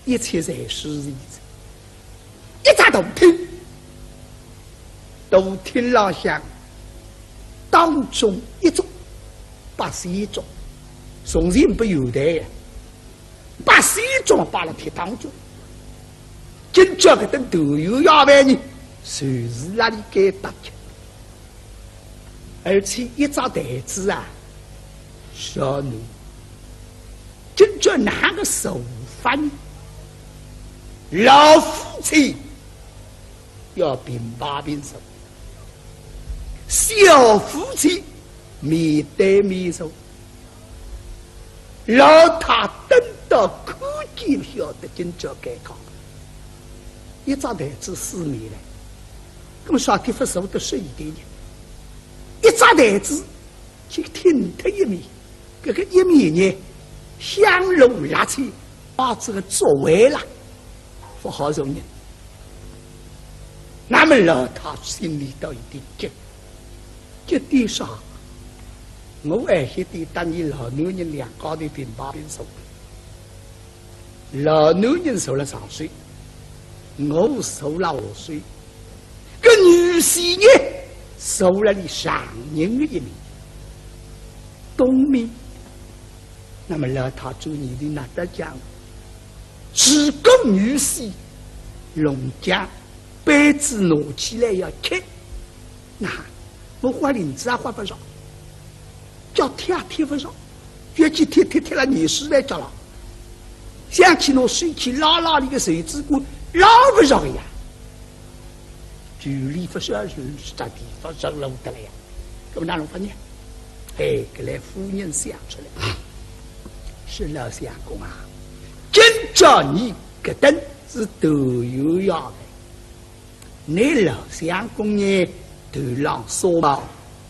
一切在是日子，一扎都听老乡当中一种，把一种，从前不有的呀，把一种把了贴当中，今朝个等都有要外呢。谁是那里该打击？而且一张台子啊，小女，今朝哪个手法呢？老夫妻要平把平手，小夫妻面对面手，老太等到看见晓得今朝该讲，一张台子四面来。那么上天不受得是一点点，一扎台子就挺他一面，这个一面呢，香炉拉起，把这个作为了，不好容易。那么老他心里头一点急，急点啥？我爱惜的当你老男人两家的平把平手，老男人受了3岁，我受了5岁。个女婿呢，受了你上人的一面，东面。那么老太主你的那得讲，只供女婿龙江杯子拿起来要吃，那我花银子啊花不上，叫贴不上，越去贴了女婿来叫了，想起拿水去拉那个水之锅拉不上呀。距离不是10地方上楼的了呀，那么哪能发呢？哎，给来夫人想出来，是老相公啊，今朝你搿等是都有要的，你老相公呢头上烧包，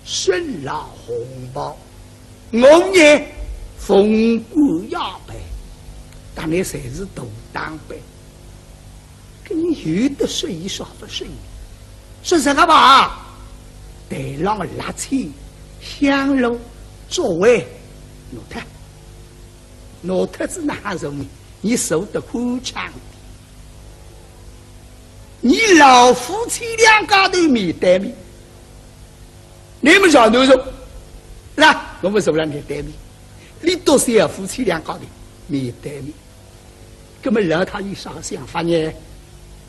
身上红包，我呢风骨摇摆，但你才是大当呗。跟你有的说一说不说一，说什么吧？台上的垃圾香炉座位挪特子哪容易？你受得苦长的，你老夫妻两家头面对面，你们小牛肉，那我们手上面对面，你都是要夫妻两家头面对面，那么老他有啥想法呢？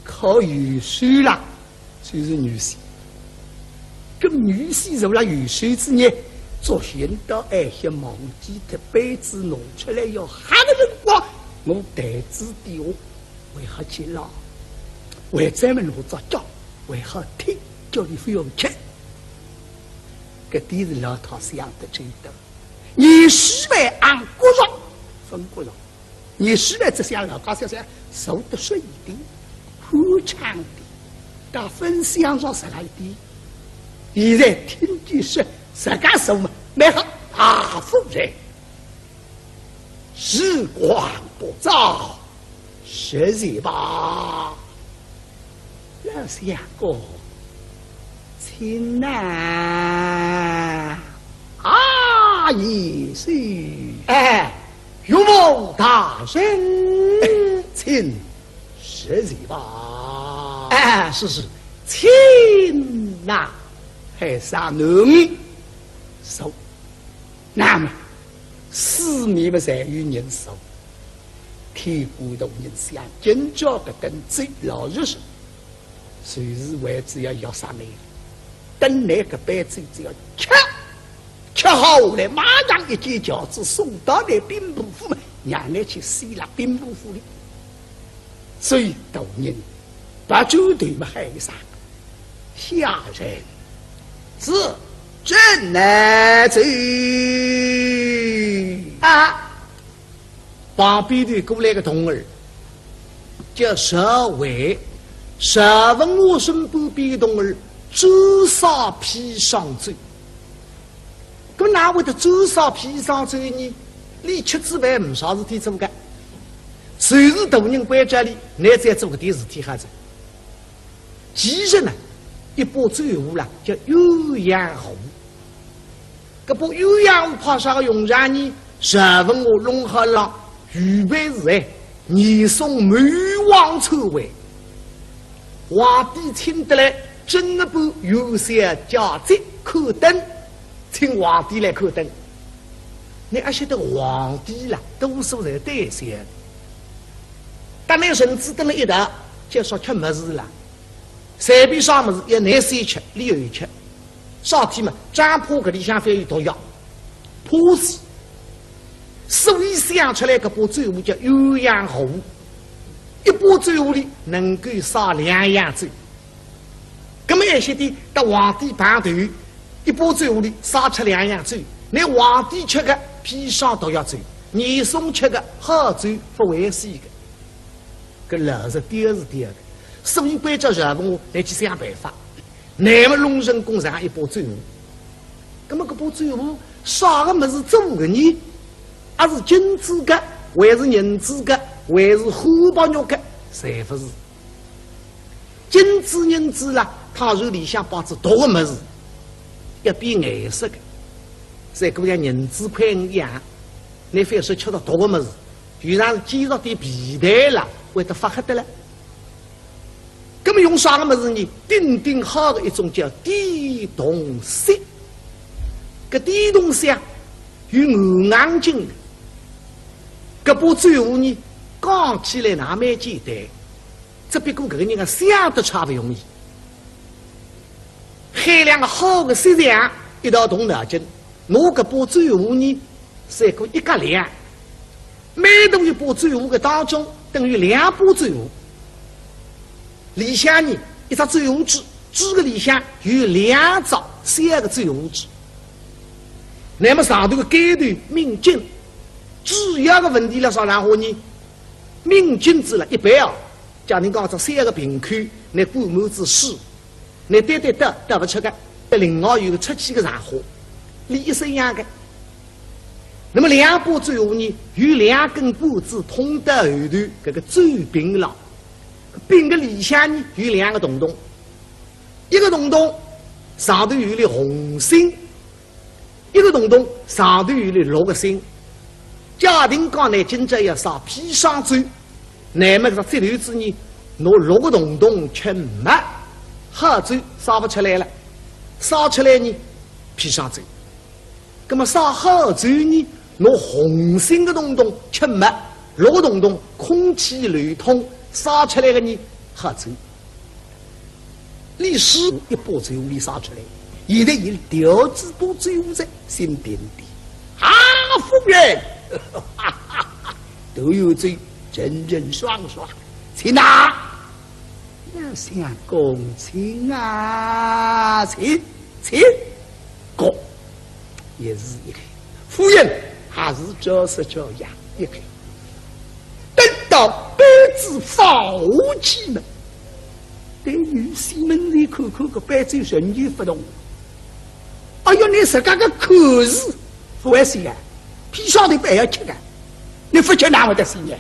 靠雨水啦，就是女婿。咁女婿受了雨水之日，做寻到爱些忘记的杯子弄出来要喊的辰光，我台子底下为何去捞？为咱们弄着叫，为何听叫你不用吃？搿点是老太想得周到。你是为按国上分国上，你是为只想老家想想受得顺一点。苦长的，但分享上十来点。现在听见说自家手嘛，买好大夫人，时光不早，实在吧，老相公，亲啊，一岁，哎，玉梦大人，亲。实在吧，哎，是亲呐，还上能手，那么四面不才有人手，天古动人想今朝个等最老日时，随时为只要要啥呢？等那个班子只要吃好来，马上一件饺子送到那兵部府，让你去洗了兵部府里。最多人把酒队嘛还有啥？下人是正来走啊！旁边队过来个童儿，叫佘伟，佘文我身旁边的童儿周少披上走。咁哪会得周少披上走呢？你吃之外没啥事体做干。随时大人关家里，你再做个点事体还是？其实呢，一把醉壶啦，叫鸳鸯壶。搿把鸳鸯壶怕啥个用上呢？十分我弄好了，预备时哎，你送满王臭味。皇帝请得来，整一部有些家贼看灯，请皇帝来看灯。你还晓得皇帝啦，多数在对些。但那人只等了一道，就说吃么子了。随便啥么子要拿谁吃，你有吃。啥天嘛，占卜搿里向非有毒药，破死。所以想出来搿把醉壶叫鸳鸯壶，一把醉壶里能够杀两样醉。咁么一些的，到皇帝盘头，一把醉壶里杀出两样醉。你皇帝吃个砒霜毒药醉，你送吃个好醉不为死个。搿老是第二是第二个，所以关照人物来去想办法。乃么龙神宫上一把醉壶，那么搿把醉壶啥个么子做个呢？还是金子个，还是银子个，还是虎豹肉个？侪不是。金子银子啦，它手里向包着大个么子，一变颜色个，再过像银子块一样，你非说吃到大个么子，就像是捡着点皮带啦。会得发黑的了，那么用啥个么子呢？顶顶好的一种叫地动山，搿地动山有硬硬劲的，搿把醉壶呢，讲起来那蛮简单，只不过搿个人啊想得差不容易。海两个好的石匠一道动脑筋，拿搿把醉壶呢，三个一格量，每动一把醉壶的当中。等于两把醉壶，里向呢一只醉壶纸，纸个里向有两张三个醉壶纸。
那么上头的阶段民警，主要的问题了啥然后呢？民警子了一般啊，假如讲这3个平区，那规模之细，那得不出个，另外有出去个然后，理一生样的。那么2把最后呢，有2根脖子通到后头，这个走并了，并个里向呢有2个洞洞，一个洞洞上头有了红星，一个洞洞上头有了6个星。家庭讲呢，今朝要上砒霜粥，那么这头子呢，拿6个洞洞吃没，好粥烧不出来了，烧出来呢，砒霜粥。那么烧好粥呢，拿红星的洞洞吃没，6个洞洞空气流通，烧出来的呢，好粥。历史一把粥里烧出来，现在有调子把粥在心点点。啊，夫人！都有罪，真人爽爽，请拿！要想共情啊，请公也是一个，夫人还是就是这样一个。等到辈子放弃们，对女婿们你看看个白酒人就不动。哎呦，你自家个口是不会死啊！砒霜的不要吃的，你不吃哪会得死呢？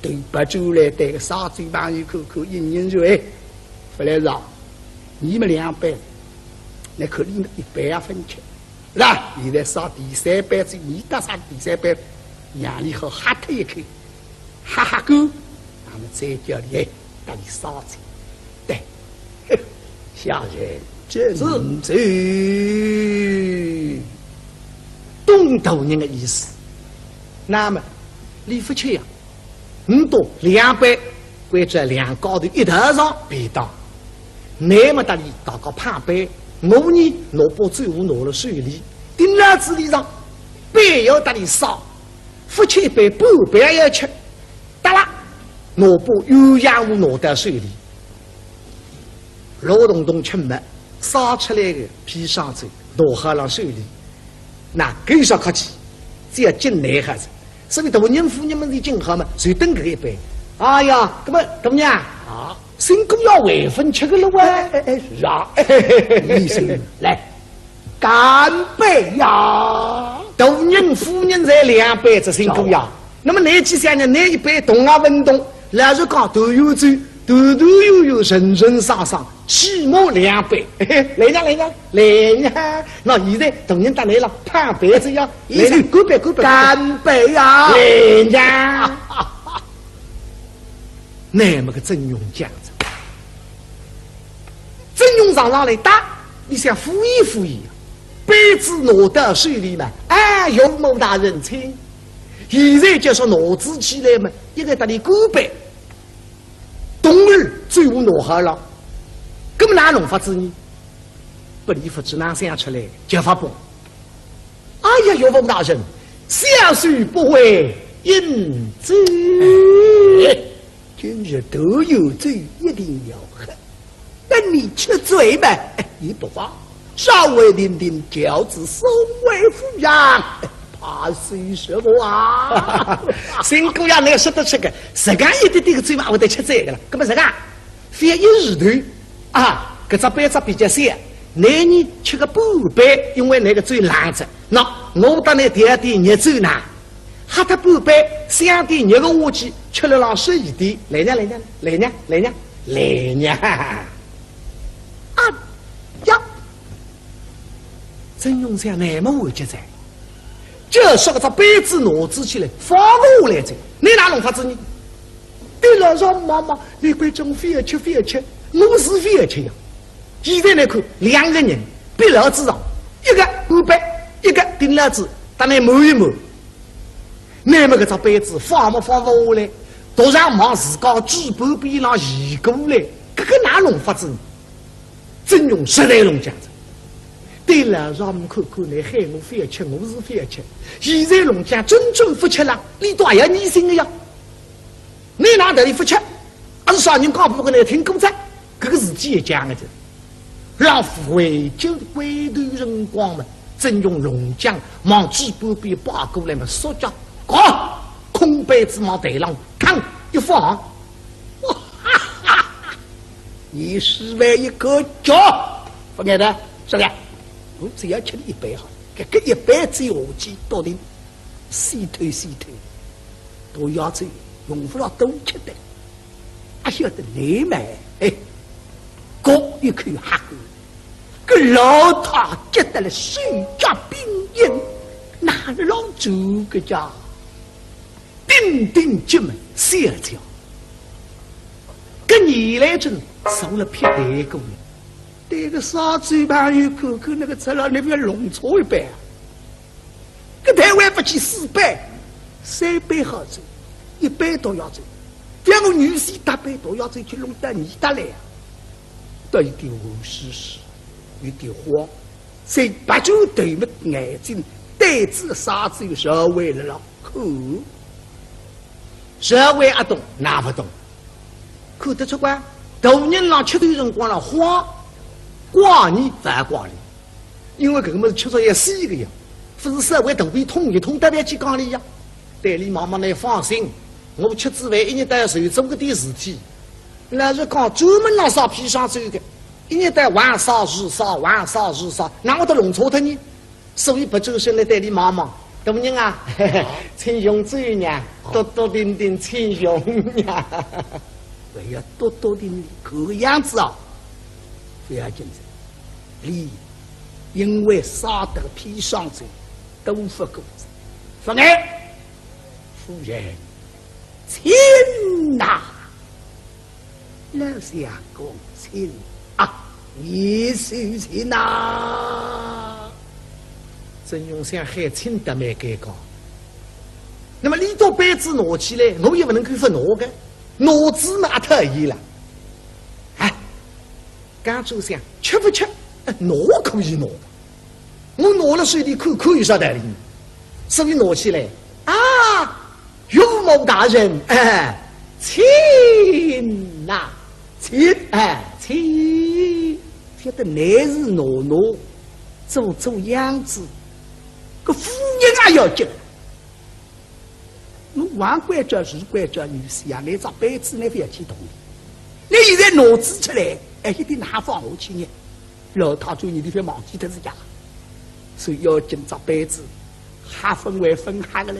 对把酒来对个烧嘴巴一口口，一人说：“哎，不来让你们2杯，那可领1杯分吃，是吧？现在烧第3杯酒，你打上第3杯，让你好哈他一口，哈哈够，那么再叫你哎，把你烧酒，对，小人正罪。”东头人的意思，那么李福清呀，你到2杯，或者2高头一头上别当，那么的你到个旁边，我呢拿把酒壶拿了水里，顶了子里上，杯要的你烧，福清一杯半杯也要吃，得了，拿把鸳鸯壶拿到水里，老洞洞吃没，烧出来的砒霜酒拿好了水里。那更少客气，只要进来还是，所以大人妇人们的进好嘛，谁等这一杯？哎呀，那么大娘啊，新姑要晚饭吃个了哇？是啊，医生来干杯呀！大人妇人才2杯这新姑呀，那么那几3年那一杯动啊运动，老实讲都有酒。头头悠悠，人人上上，起码2杯。来呀，那现在同人打来了，判杯子呀，来呀，干杯呀！来呀！那么个真勇将子，真勇上来打，你想敷衍，杯子拿到手里嘛，哎，有某大人请。现在就说拿子起来嘛，一个打你干杯。冬日最无拿好了，根本哪弄法子呢？不离不知哪想出来叫法不？哎呀，有冯大人，下水不会饮醉，今日都有罪，一定要喝。等你吃醉嘛，你不慌，稍微点点饺子送为夫人。怕谁什么啊？新姑娘，那个说得出个，自家一点点个嘴巴会得吃这个了。那么自家非一日头啊，搿只杯子比较小，男人吃个半杯，因为那个嘴烂着。那我当那第2点热粥呢，喝他半杯，2点热个下去，吃了浪11点。来呀！啊呀！真用这样那么会接在。这说个这杯子拿子起来放我来着，你哪弄法子呢？对了，让妈妈，你关中非要吃，我是非要吃呀。现在来看，2个人别老子上，一个半杯，一个顶老子，当然摸一摸。那么个这杯子放不下来，突然往自家举杯边上移过来，这个哪弄法子呢？真用实在弄这样子。对了，让我们看看你喊我非要吃，我是非要吃。现在农家真正不吃了，你都还要逆心的呀！你哪得你不吃？还是少人讲不跟你听公仔，这个事体也讲的着。让回旧的归头人光们，正用龙将往几半边扒过来嘛，说叫搞空杯子往台上看一放，
你是为一个脚，不爱的，是不是？我只要吃你一杯好，这一杯子下去到底细头都要走，用不了多吃的，还晓得来买，哎，各一口哈口，个老太觉得了手家冰硬，哪里老走个家，叮叮进门写条，跟你来阵收了撇台过了。这个杀猪盘有口口那个吃了那边弄错一杯，个台湾不去4杯，3杯好走，1杯都要走，2个女婿大杯都要走去弄到你的来啊，都有点无事事，有点慌，谁把酒对目眼睛对着杀猪社会了口，社会阿懂哪不懂，看得出关，大人让吃头辰光了慌。挂你反挂你，因为这个么是吃着也是一个样，不是社会头皮痛一痛，特别去讲理呀。代理妈妈来放心，我吃之外一日带手做个点事体，那是讲专门让啥皮上走的，一日带晚上日啥晚上日啥，那我都弄错他呢。所以不就是来代理妈妈，大人啊，请用嘴呢，多多点点请用呀。我要多多点这个样子啊，不要紧张。你因为杀得皮上走，都不够子，不爱夫人，亲呐，老相公亲啊，你是亲呐。
曾永祥还亲得没给讲，那么你到杯子拿起来，我也不能够不拿个，拿子嘛特意了。哎，刚就想吃不吃？拿可以拿，我拿了水里口可以啥道理？所以拿起来啊，有某大人哎，亲呐，亲哎亲，
觉得男是拿做样子，个夫人也要紧。我王管家是管家女婿啊，那张杯子那边去动，你现在拿子出来，还一定拿放下去呢。老太主你地方忘记的是呀，所以要紧张杯子，还分为分开的嘞。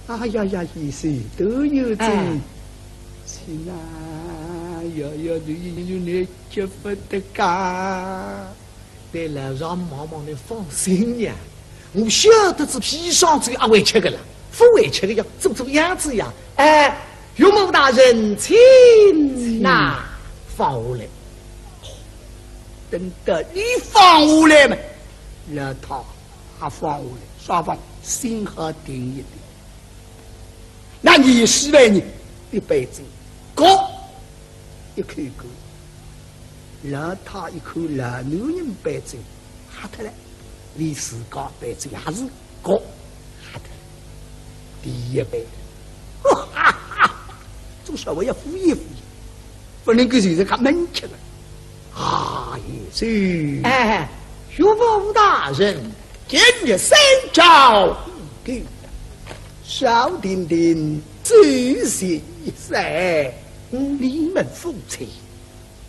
哎呀呀，意思都有这，亲啊，要你结不得干，
对了，让妈妈来放心呀。我晓得是皮上嘴阿会吃的了，不会吃的要做样子呀。哎，岳母大人，请呐，放下来。
等到你放下来嘛，让他还放下来，双方心和定一点。那你是为你一辈子，哥一口一口，让他一口老男人杯酒喝脱了，你自家杯酒还是哥喝脱了，第一杯，哈哈哈！做稍微要敷衍敷衍，不能够就是看闷吃了。啊，也是。
哎，岳母大人，
今日三朝给少丁丁仔细一赛，你们夫妻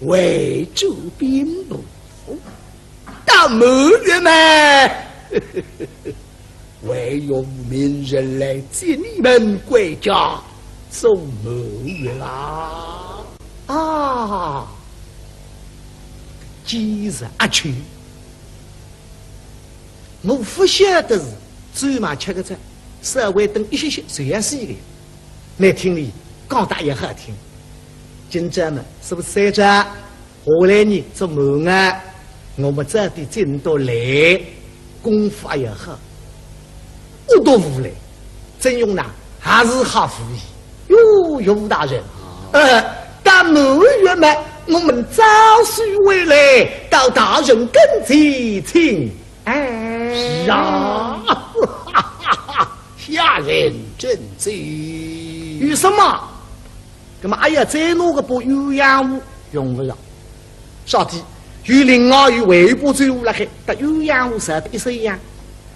为主宾不服，到某月嘛，唯有明日来接你们归家，做某月啦。
啊！今日阿去，我不晓得是专门吃个菜，社会等一些这样是一个，来听你讲大也好听。今朝嘛，是不是三着？下来呢做梦啊，我们这里进到来，功夫也好，我都无来。真用呢，还是好服役。哟，岳武大人，但某月嘛。我们早许回来，到大人跟前请。
哎，是啊，下人正罪。
有什么？那么哎呀，再弄个把鸳鸯舞用不上。少帝，与另外与尾部最后了还得鸳鸯湖上的一身样，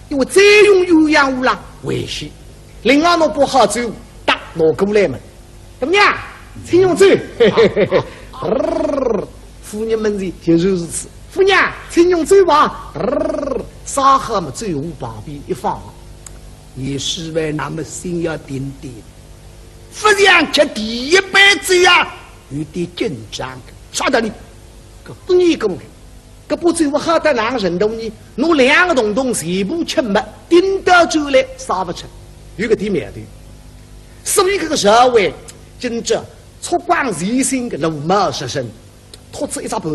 因为再用鸳鸯湖啦维系，另外侬不好走打挪过来嘛，怎么样？请用走，妇人们就如此。夫娘，请用走吧。沙河嘛，最后旁边一放，
你是为那么心要点点，不然吃第一杯酒啊，有点紧张。晓得你，
不你讲的，这不最后好得哪个程度呢？侬两个东东全部吃没，顶到酒来杀不吃，有个地面的。所以这个社会真正出光人心的路貌实身，托出一只盘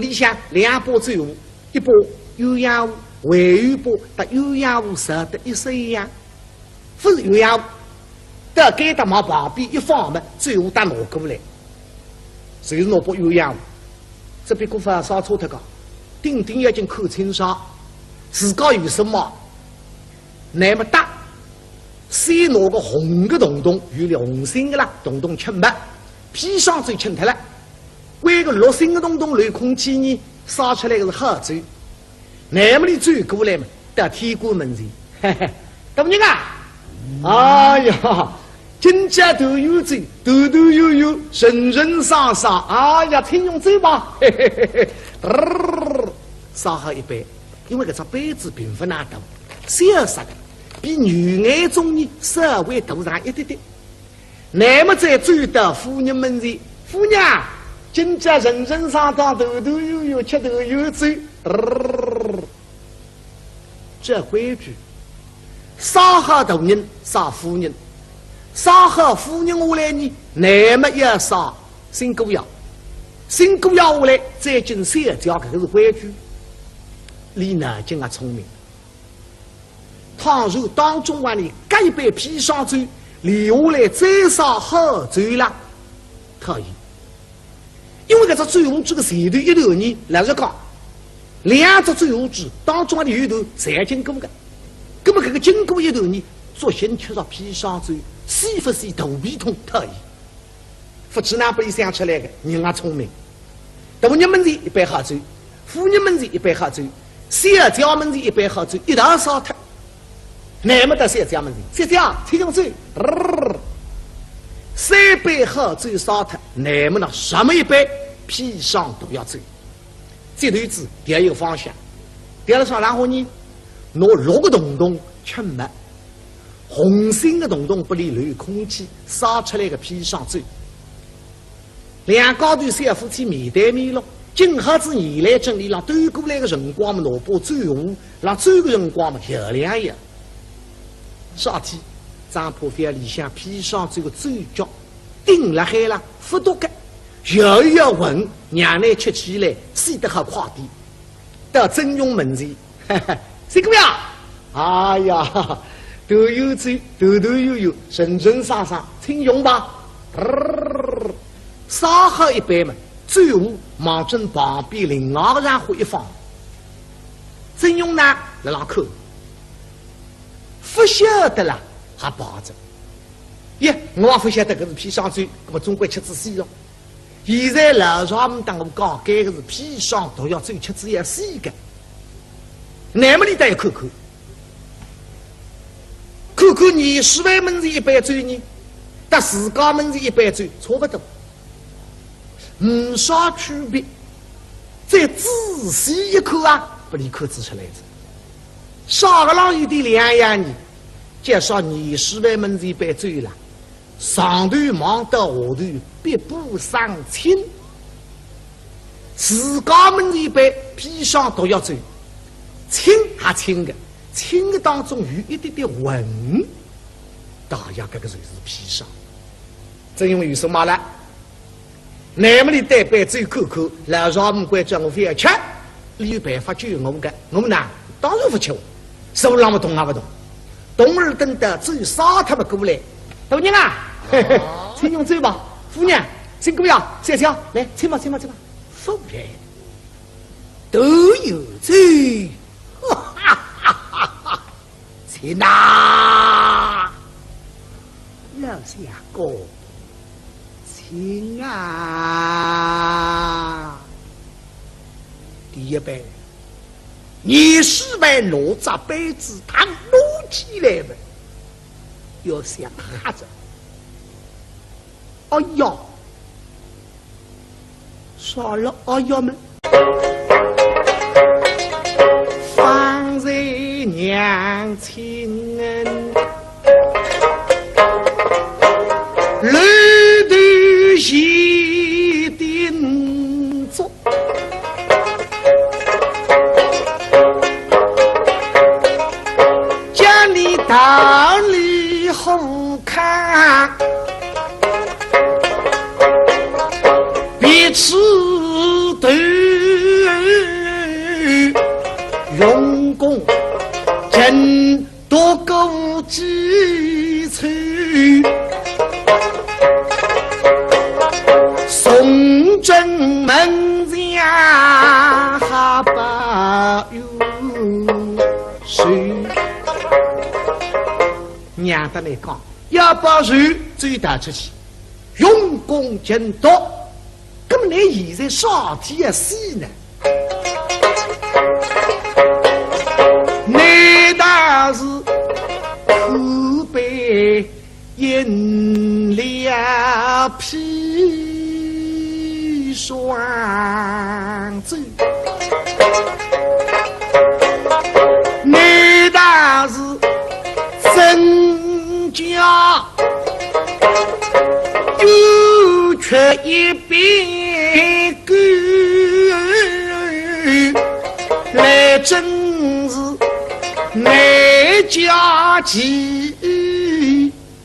里向两把酒，一把鸳鸯湖，还有一把得鸳鸯湖烧得一身一样，不是鸳鸯湖，到该他妈旁边一放嘛，最后打拿过来，就是拿把鸳鸯湖，这边股份烧错他个，顶顶要进看清爽，自个有什么，那么大。先拿个红的东东，有了红心的啦，东东吃没，披上最轻脱了。为个绿心的东东流空气呢，烧出来的是好酒。那么你走过来嘛，到天官门前，嘿嘿，怎么样啊？哎呀，金家都有酒，斗斗有有，人人上上，哎呀，请用酒吧，嘿嘿嘿嘿，烧好一杯，因为这只杯子并不难懂，小色的。比女爱中呢稍微多上一点点，那么再走到妇人门前，妇娘，今家人人上当，斗斗有有，吃斗有酒，这规矩，杀好大人，杀妇人，杀好妇人下来呢，那么要杀新姑娘，新姑娘下来再进三家，这个是规矩。李南京啊聪明。倘若当中碗里盖一杯砒霜酒，留下来再烧好酒了，可以。因为这只醉壶这个前头一头呢，老实讲，两只醉壶子当中的有头侪经过的，那么这个经过一头呢，作先吃上砒霜酒，是不是头皮痛可以？不知哪不里想出来的，人啊聪明。大人们的一杯好酒，妇人们的一杯好酒，小家们的一杯好酒，一道烧脱。那么的三家门前，三家请用醉，三杯好酒烧脱，那么呢什么一杯砒霜都要醉。这头子第二个方向，第二上然后呢，拿六个东东吃没，红心的东东不离流空气烧出来的砒霜酒。两高头三夫妻面对面了，今下子你来整理，让对过来的辰光嘛，拿把醉壶，让走个辰光嘛漂亮呀。夏天，张破飞里向披上这个酒脚，顶了海了，不多个，摇一摇闻，娘奶吃起来，洗得好快点。到真用门前，谁个呀？哎呀，都有酒，头头有有，人人上上，请用吧。烧好一杯嘛，最后往正旁边另外个然后一放，真用呢来让口。不晓得啦，还抱着。耶，我也不晓得这是砒霜酒，那么总归吃仔细了。现在老上们当我讲，这个是砒霜毒药酒，吃子要细的。那么你得要看看，看看你10万门子一杯酒呢，但自家门子一杯酒差不多，没啥区别。再仔细一看啊，不离口子出来子。少个浪有点两样呢，介绍你10万门子一杯醉了，上头忙到下头必不上亲，自家门子一杯砒霜都要醉，轻还轻的，轻的当中有一点点混，大家这个就是砒霜。正因为有什么了？那么你带杯酒口口，老少们管叫我非要吃，你有办法救我们的，我们呢当然不吃。手让不动啊不动，动儿等到只有杀他们过来。大人啊，请用酒吧。夫人，请过来，小乔来，请吧，请吧，请吧。夫人
都有罪，哈哈哈哈！请呐，老相公，请啊！一般，你是把哪只杯子他撸起来的，要想哈着。哎呀，杀了哎呀们，
方才娘亲恩，绿头西顶坐。道理红看，彼此对用功，真多够几次。宋正门家哈巴有谁？娘的来讲，要把人最大出去，用功真多，根本你现在上天也死呢。你倒是苦悲饮了砒霜酒，你倒是真家又缺一边狗，来真是没家计，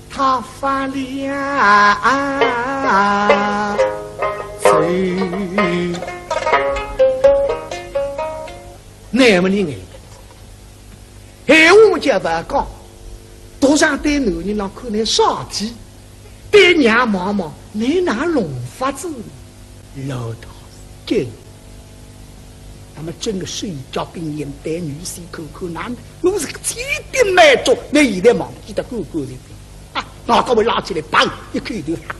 他发了罪。那么你哎，我家不讲。多少对男人那可能上体，对娘妈妈你哪弄法子？老头真，他们整个睡觉病人带女婿口口男的，我是个铁定满足。那现在忘记得够够的啊！那个我拉起来，砰一口就喊。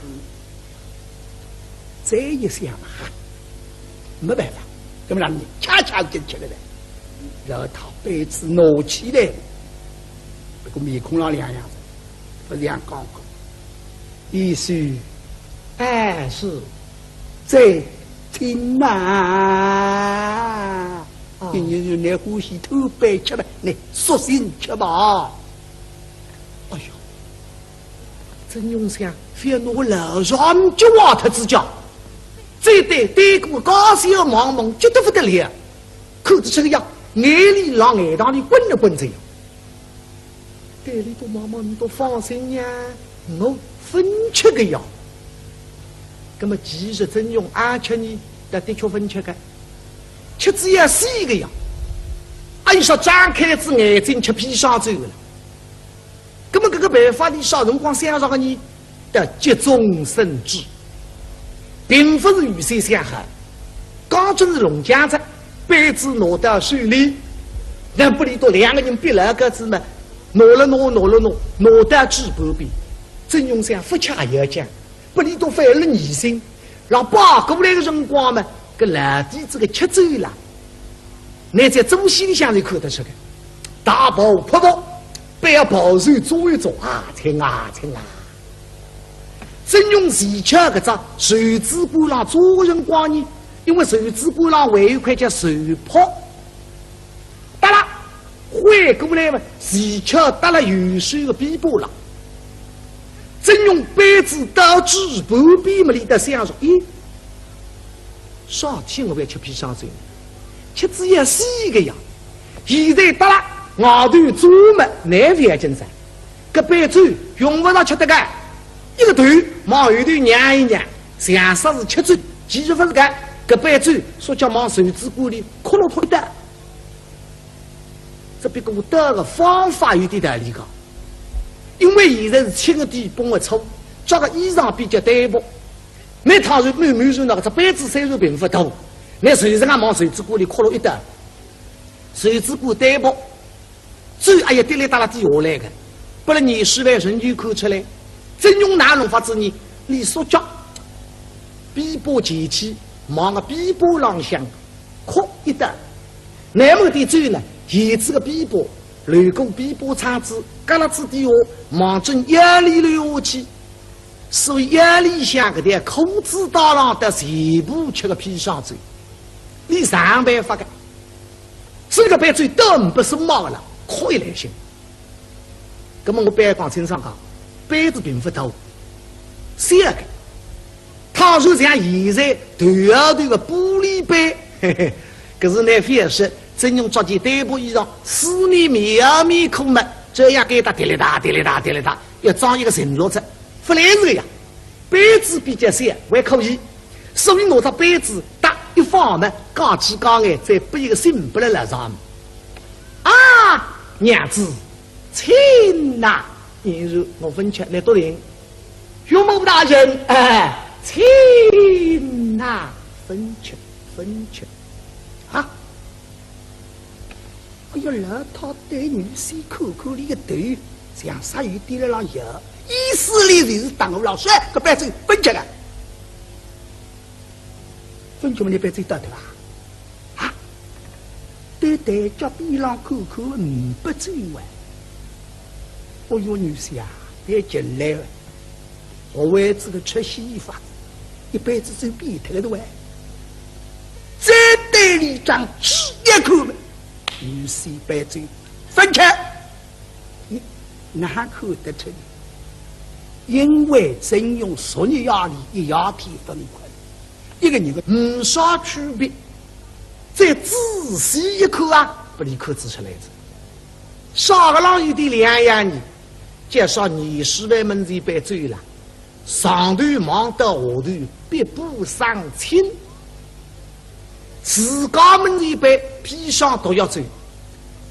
这一想啊，没办法，怎么让你恰恰进去了呢？老头杯子拿起来。这个面孔上两样子，不这样讲过。意思，哎是，在听呐。你来呼吸头白吃吧，来索性吃吧。哎呦，真用想非要拿老上就挖他之家，这对过高小茫茫，觉得不得了。看着这个样，眼里让眼当里滚了滚这样。对里头妈妈，你都放心呀，我分吃个药。那么其实真用安吃呢，那的确分吃个，吃只要4个药。按说张开只眼睛吃砒霜走了。那么这个办法，你少辰光想上个你的急中生智，并不是预先想好。刚正是龙江子，杯子拿到手里，那不里头2个人逼了个子嘛。拿到纸旁边，真用上不恰也讲，不里都犯了疑心，让把过来的辰光嘛，个老弟这个吃走了，你在中西里向就看得出来，大跑扑跑，被要跑手做一做啊，亲啊亲啊，真用喜鹊个只手指波浪做人光呢，因为手指波浪还有一块叫手泡，得了。回过来嘛，喜鹊搭了有水的边波浪，真用杯子到纸旁边么里的想说，咦，上天我要吃砒霜酒，吃只要4个呀，现在搭了外头做么难为精神，这杯酒用不着吃得个，一个头往后头让一让，想说是吃酒，其实不是个，这杯酒说叫往手指锅里磕了推的。这别个我得个方法有点道理讲，因为现在是7个地崩的错，这个衣裳比较单薄，那倘若慢慢说那个这杯子虽然并不大，那手上往手指锅里磕了一刀，手指锅单薄，最哎呀跌来打了地下来的，不然你10万人就看出来，真用哪种法子呢？你说叫边波前期，往个边波浪向，哭一得。南门的最呢，叶子个逼迫，雷公逼迫肠子，嘎啦子地下，忙正压力了下去。所以压力下个的口子大浪的全部吃个披上嘴，你上办法个，这个办罪都不是毛了，可以来行。那么我白讲清爽讲，杯子并不多，三个。倘若像现在对二对个玻璃杯，可是那非是真用着件单薄衣裳，四面面面孔嘛，这样给他滴哩哒滴哩哒滴哩哒，要装一个承诺子，不来这样。杯子比较小，还可以，所以拿着杯子打一放呢，刚起刚哎，再不一个心不来了上。啊，娘子，请呐！你说我分钱来多点，岳母大人，哎，请呐，分钱啊！哎呀，老太对女婿口口里个头，像鲨鱼滴了浪油。意思里就是当我老师，个白嘴分钱啊！分钱嘛，你白嘴到对吧？啊，对对，叫边浪口口不嘴完。哦哟，女婿啊，别进来了！我为这个吃稀法，一辈子走边头的完，再对里张吃一口嘛，女婿白嘴分钱，你哪口得成？因为真用10年压力一压天分困，一个人的无啥区别，再仔细一口啊，不离口子出来子。啥个浪有的两样呢？介绍你10万门子被罪了，上头忙到下头必不上亲，自家门子被披上都要走，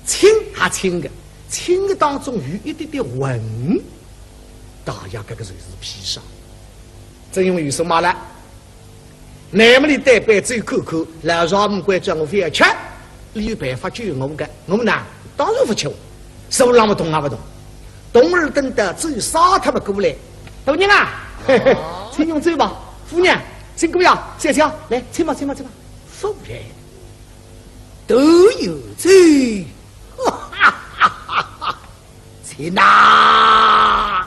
亲还亲的，亲的当中有一点点混。大家这个就是披上，正因为有什么了？那么你带杯走口口，老少们管叫我非要吃，你有办法救我的，我们呢当然不吃，手让不动啊不动，动儿等的只有杀他们过来。大娘啊，请用嘴吧，夫人，请过呀，小乔来，请吧。夫人都有罪，哈哈哈哈！请呐！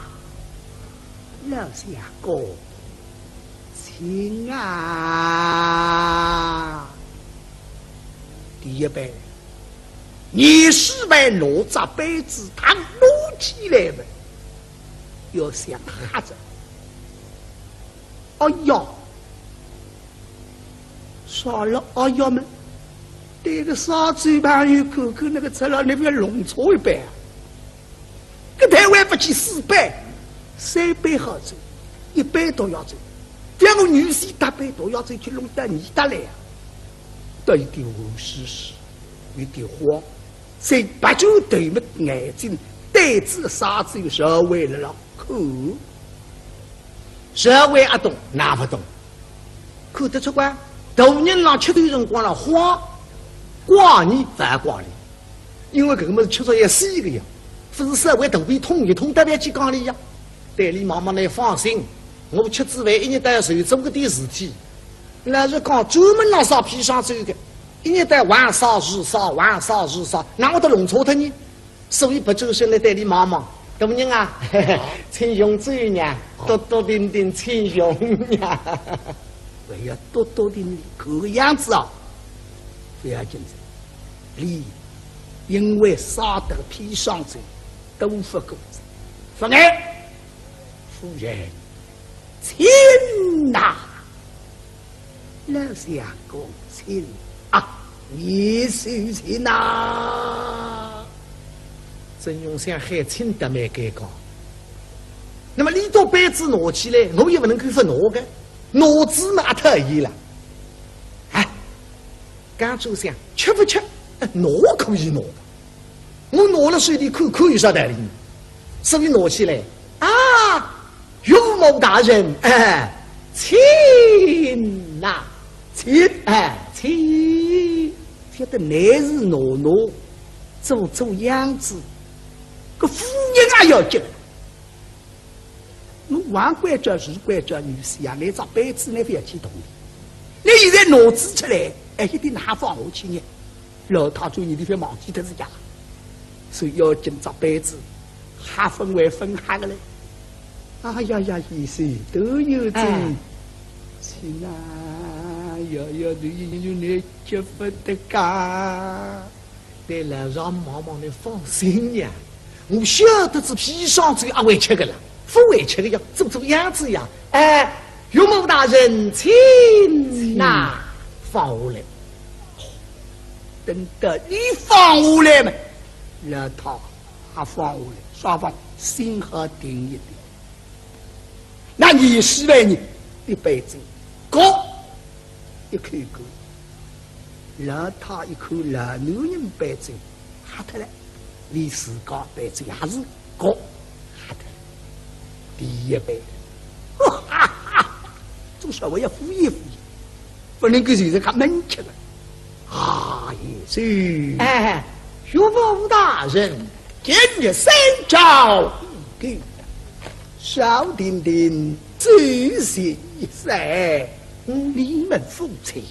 老相公，请啊！第一杯，20万拿着杯子，他撸起来了，要想哈着。哎呀，傻了！哎呀们，这个杀嘴巴有口口那个吃了那边弄错一杯，这台湾不去4杯。3杯好走，1杯都要走。两个女婿大杯都要走，去弄到你的来啊！到一点无事事，有点慌，在白酒对目眼睛，呆子啥子有社会了了，可社会不动，哪不动？可得出关，大人让吃头辰光了慌，挂你反挂你，因为这个么子吃着也是一个样，不是社会头皮痛一痛，特别去讲理呀。代理妈妈来放心，我吃之外一年都要受做个点事体。那是讲专门拿啥披上走的，一年到晚上日烧，那我都弄错他呢。所以不就是来代理妈妈，大人啊，请用嘴呢，多多点点请用呀。我要多多点这个样子啊，不要紧张。你因为杀得披上走，都不够，不爱。夫人，请呐！老相公，请啊！你是请呐！真用像海清的没给讲。那么你到杯子拿起来，我也不能够不拿的，拿子嘛特意了。哎，刚就想吃不吃？拿可以拿的，我拿了水里口口有啥道理？所以拿起来啊！岳母大人，请呐，请，觉得来日挪挪，做样子，个夫人也要紧。我王管家、日管家女婿啊，来找杯子那边去动的。你现在脑子出来，
还一定拿放下去呢。老太做你地方忘记的是呀，所以要今朝辈子还分为分下个嘞。哎呀呀，意思都有这。亲啊，要对你结不得干。
对了，让妈妈你放心呀，我晓得是皮上嘴阿会吃个了，不会吃个要做样子呀。哎，岳母大人，请那放下来。
等到你放下来嘛，老太还放下来，双方心和定一定。那你是为你一辈子。哥一口狗，老太一口老男人杯酒，哈特了，李四高杯酒还是哥，哈特第一杯，哈哈哈！总稍微要敷衍敷衍，不能够就是看闷吃了。啊，也是。
哎，岳母大人，
今日三朝给少丁丁仔细一赛。你们夫妻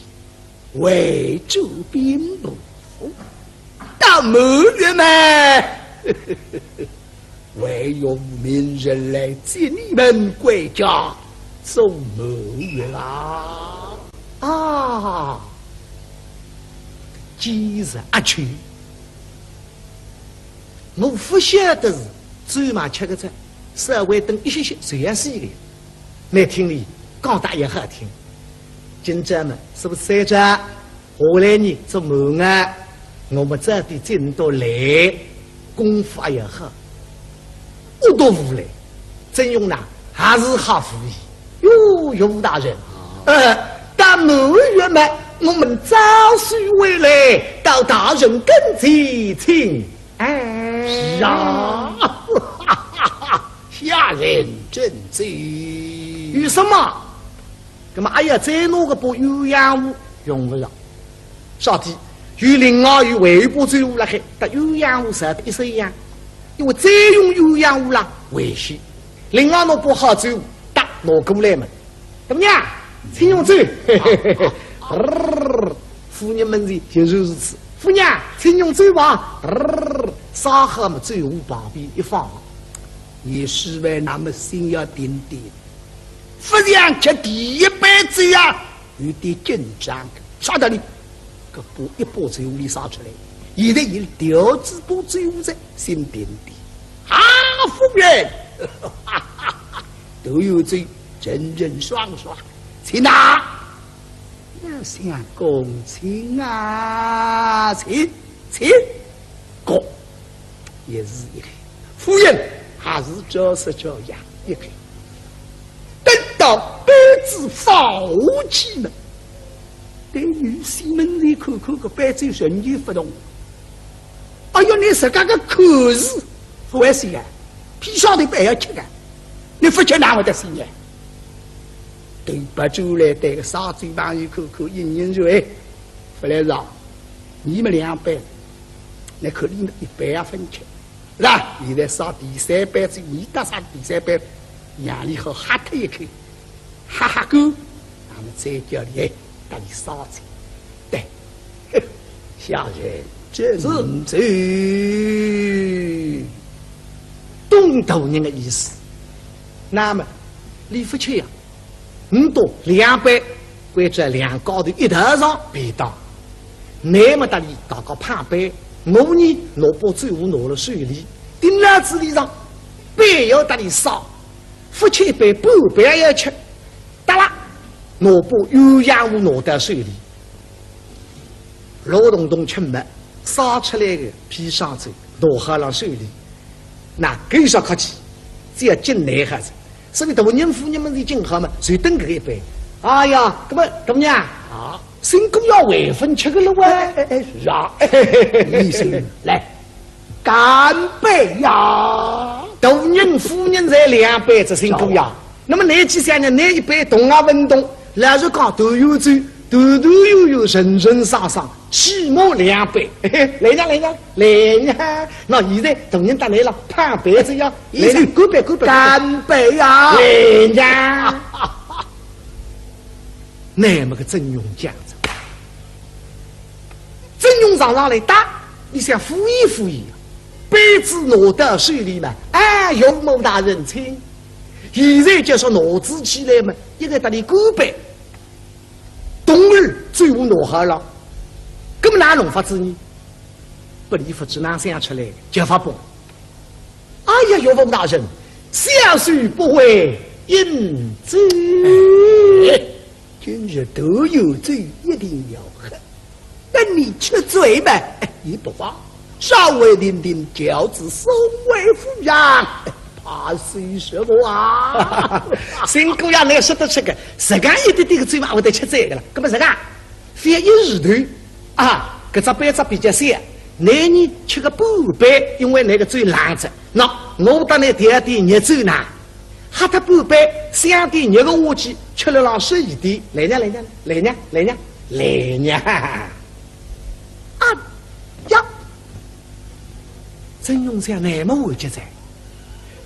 为主兵不服，到某月嘛，唯有明人来接你们归家，送某月啦！
啊，今日阿去，我不晓得是最嘛吃个菜，社会等一些这样是的，来听你讲大也好听。今朝们是不是三着？下来呢做梦啊！我们这里真多来，功夫也好，我都无来。真用呢还是好服役哟，岳大人。
但某月嘛，我们早须回来，到大人跟前请。
哎，
是啊，下人正罪。
有什么？那么，哎呀，再弄个把鸳鸯壶用不上，少弟有另外有尾巴最乌了还，但鸳鸯壶少的一身样，因为再用鸳鸯壶啦危险。另外弄不好最打拿过来嘛，怎么样？请用嘴，妇人们的就是如此。妇娘，请用嘴吧，沙河嘛最湖旁边一放，
你是为那么心要定定。不想吃第一杯酒呀，有点紧张。啥道理？这把一把酒里撒出来，现在有调子把酒在心点点。啊，夫人，都有罪，真人爽爽。请拿，要想共情啊，请，哥也是一个。夫人还是照实照样一个。等到杯子放下去了，对女婿们来看看个杯子人就不动。哎呦，你自家个口是不会死啊！披上的杯要吃啊！你不吃哪会得死呢？对把酒来对个杀嘴巴一口口，一人说：“哎，不来让你们2杯，那可能一杯也分吃，是吧？现在杀第3杯子，你打杀第3杯。”眼里好哈特一口，哈哈够，那么再叫你哎，把你烧菜，对，小人正罪，
东头人的意思。那么李福清呀，你多2杯，或者2高头一头上别当，那么大里搞个胖杯，我呢拿把酒壶拿了水里，顶了子里上，杯要大里烧。夫妻一杯半杯也要吃，得了，拿把鸳鸯壶拿到水里，老洞洞吃没，烧出来的砒霜酒拿好了水里，那更少客气，只要进来哈子，所以大人妇人们的进好嘛，谁等这一杯？哎呀，那么怎么样啊？成功要未婚吃个了哇？
是啊，医生来，干杯呀！
大人妇人才2杯子成功呀。那么那几3年那一杯动啊运动，老实讲都有酒，头有人人上上，起码2杯。来呀，那现在大人打来了，胖杯子呀，来干杯，
干杯呀！
来呀！那么个真用这样子，弄上来打，你想敷衍敷衍，杯子拿到手里嘛，哎，岳母大人请。现在就说拿子起来嘛，一个打你古板，冬儿最后拿好了，根本哪弄法子呢？不离不知哪想出来就发崩。哎呀，岳母大人，小婿不会应罪。
今日都有罪，一定要恨。等你吃罪吧，也不妨。稍微领领轿子送回府上，怕是什么啊？
新姑娘，你说得出个，自家一点点个嘴嘛，会得吃罪的了。那么自家翻一日头啊，搿只杯子比较小，男人吃个半杯，因为那个嘴烂着。那我当你第二点热酒呢，喝他半杯，香点热个下去，吃了让手一点，来娘来娘来娘来娘来娘啊呀！真用上那么会接在，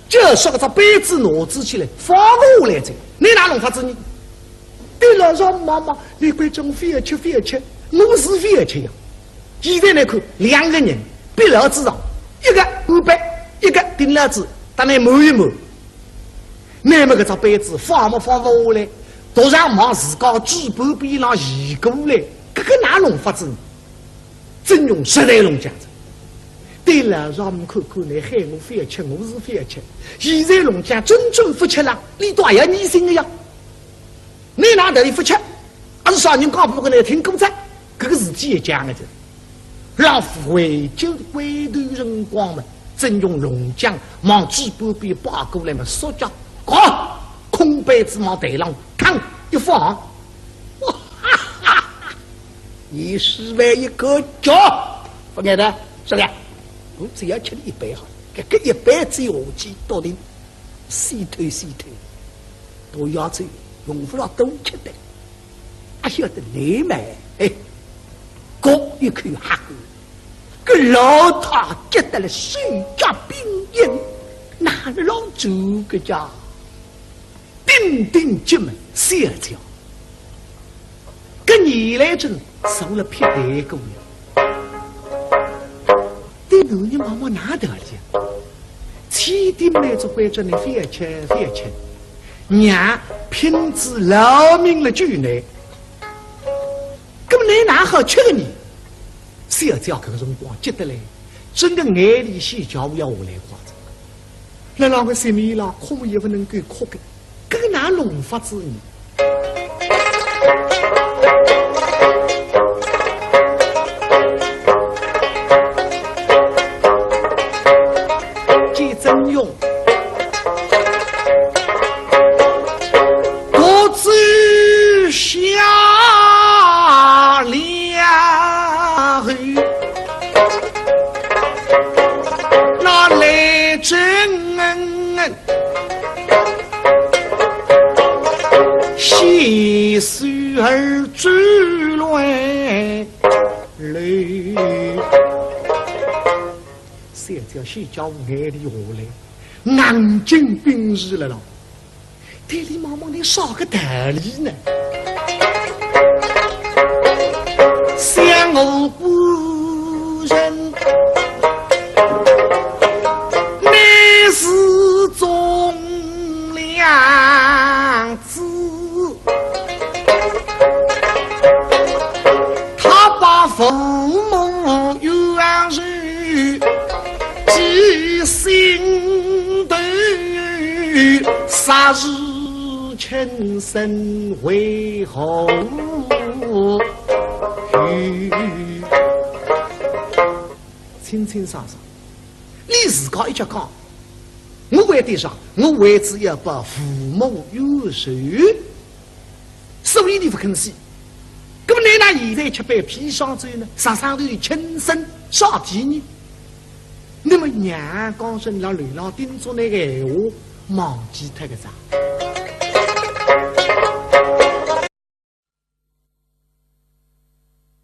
这说个这杯子拿子起来放我来着，你哪弄法子呢？
对了，让妈妈，你关中非吃非吃，
我是非吃呀。现在来看，两个人背老子上，一个半杯，一个顶老子，当然摸一摸。那么个这杯子放不放不下来，都让忙自家举半边上移过来，这个哪弄法子呢？真用实在弄讲子。对了，让我们看看来，害我非吃，我是非吃。现在龙江真正不吃了，你都还要你心的呀？你哪得里不吃？还是啥人讲不跟来听公仔？这个事体也讲的着。让回旧的归头人光们，真用龙江往几半边扒过来嘛，说叫好，空杯子往台上扛一放，
哈哈！你是为一个脚，不爱的，是的。我只要吃一杯好，这个一杯子下去，到底细腿细腿，都要走，用不了多吃的。还晓得你们哎，各一口哈口，个老太觉得了水家冰硬，哪老走个家，叮叮进门写着，跟你来阵受了撇得个呀。对头你妈妈哪得了？起点来就会着你非吃非吃，娘拼子劳命了句呢。那么你哪好吃的你？谁要这样个辰光记得嘞？整个眼里细脚要下来瓜子，那让个什么啦？哭也不能够哭的，这个哪弄法子呢？真用独自下了那来真细水而坠落泪，谁叫谁叫眼里下来，眼睛冰日了咯。对你妈妈你啥个道理呢？想我不仁，你是忠良子，他把父母冤屈记心头，杀日亲生为后清清爽爽，你自家一脚讲，我为地上，我为只要把父母有仇，所以你不肯死。那么你那现在吃杯砒霜酒呢？上头的亲生啥地呢？那么娘刚说你让刘老叮嘱那个闲话，忘记他个啥？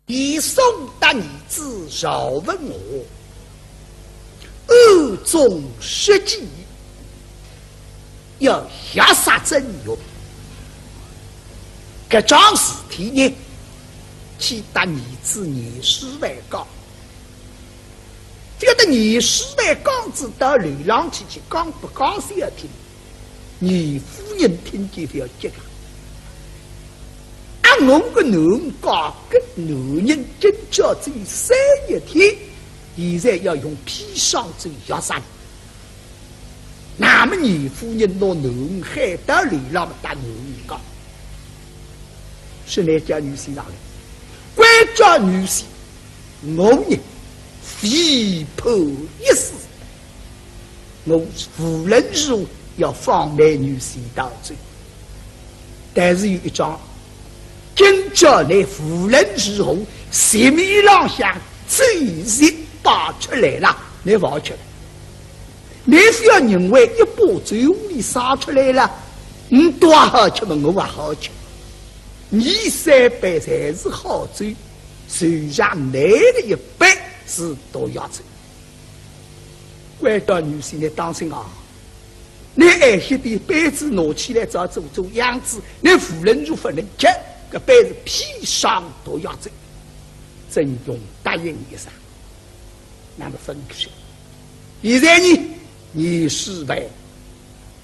以宋大女子少问我，暗中设计，要下杀真勇。这桩事体呢，其大女子年事未高，这个你10万港子到流浪去讲不讲谁要听？你夫人听见就要急了。按我个男讲跟男人真叫这3日天，现在要用砒霜做药膳。那么你夫人拿男海到流浪打男讲，是哪家女婿上来？关家女婿，我呢？飞破一死，我无论如何要放美女婿到罪。但是有一桩，今朝你无论如何前面浪向最热拔出来了，你不好吃了。你非要认为一把嘴屋里撒出来了，你多好吃嘛，我也好吃。你3杯才是好酒，剩下你的1杯。是毒药子，关到女婿你当心啊！你爱惜的杯子拿起来，只要做样子，你无论如何能吃，这杯子砒霜毒药子，真用答应一声，那么分开。现在呢，你失败，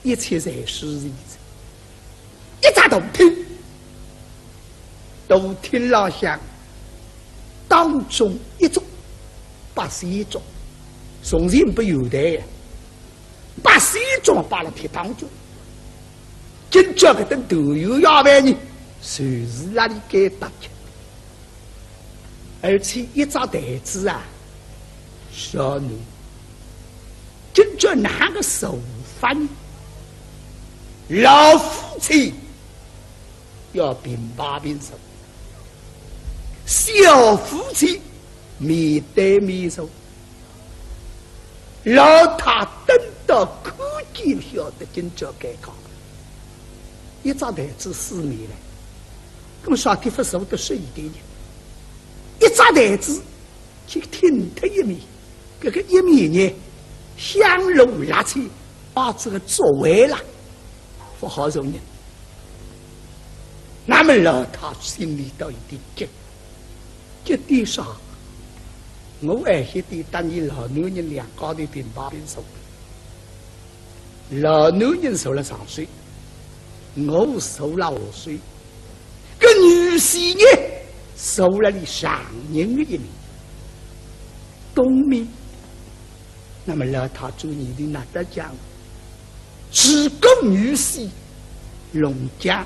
一切在是日子，一扎都听，都听老乡当中一种。81种，从前不有的呀，81种把了铁当中，今朝个等豆油要饭呢，随时那里给打去，而且一张台子啊，小女，今朝哪个手法呢？老夫妻要平八平手，小夫妻。面对面手，老太等到看见晓得今朝该讲，一张台子4面了，咁啥地方手得是一点点，一张台子就挺脱一面，这个一面呢，香炉拉起，把这个座位了，不好容易。那么老太心里头一点急，这地上。我爱惜的当你老男人2高的平八平手，老男人受了3岁，我受了5岁，个女婿呢受了你上人的1年，冬眠。那么老太主你的那得讲，只个女婿龙江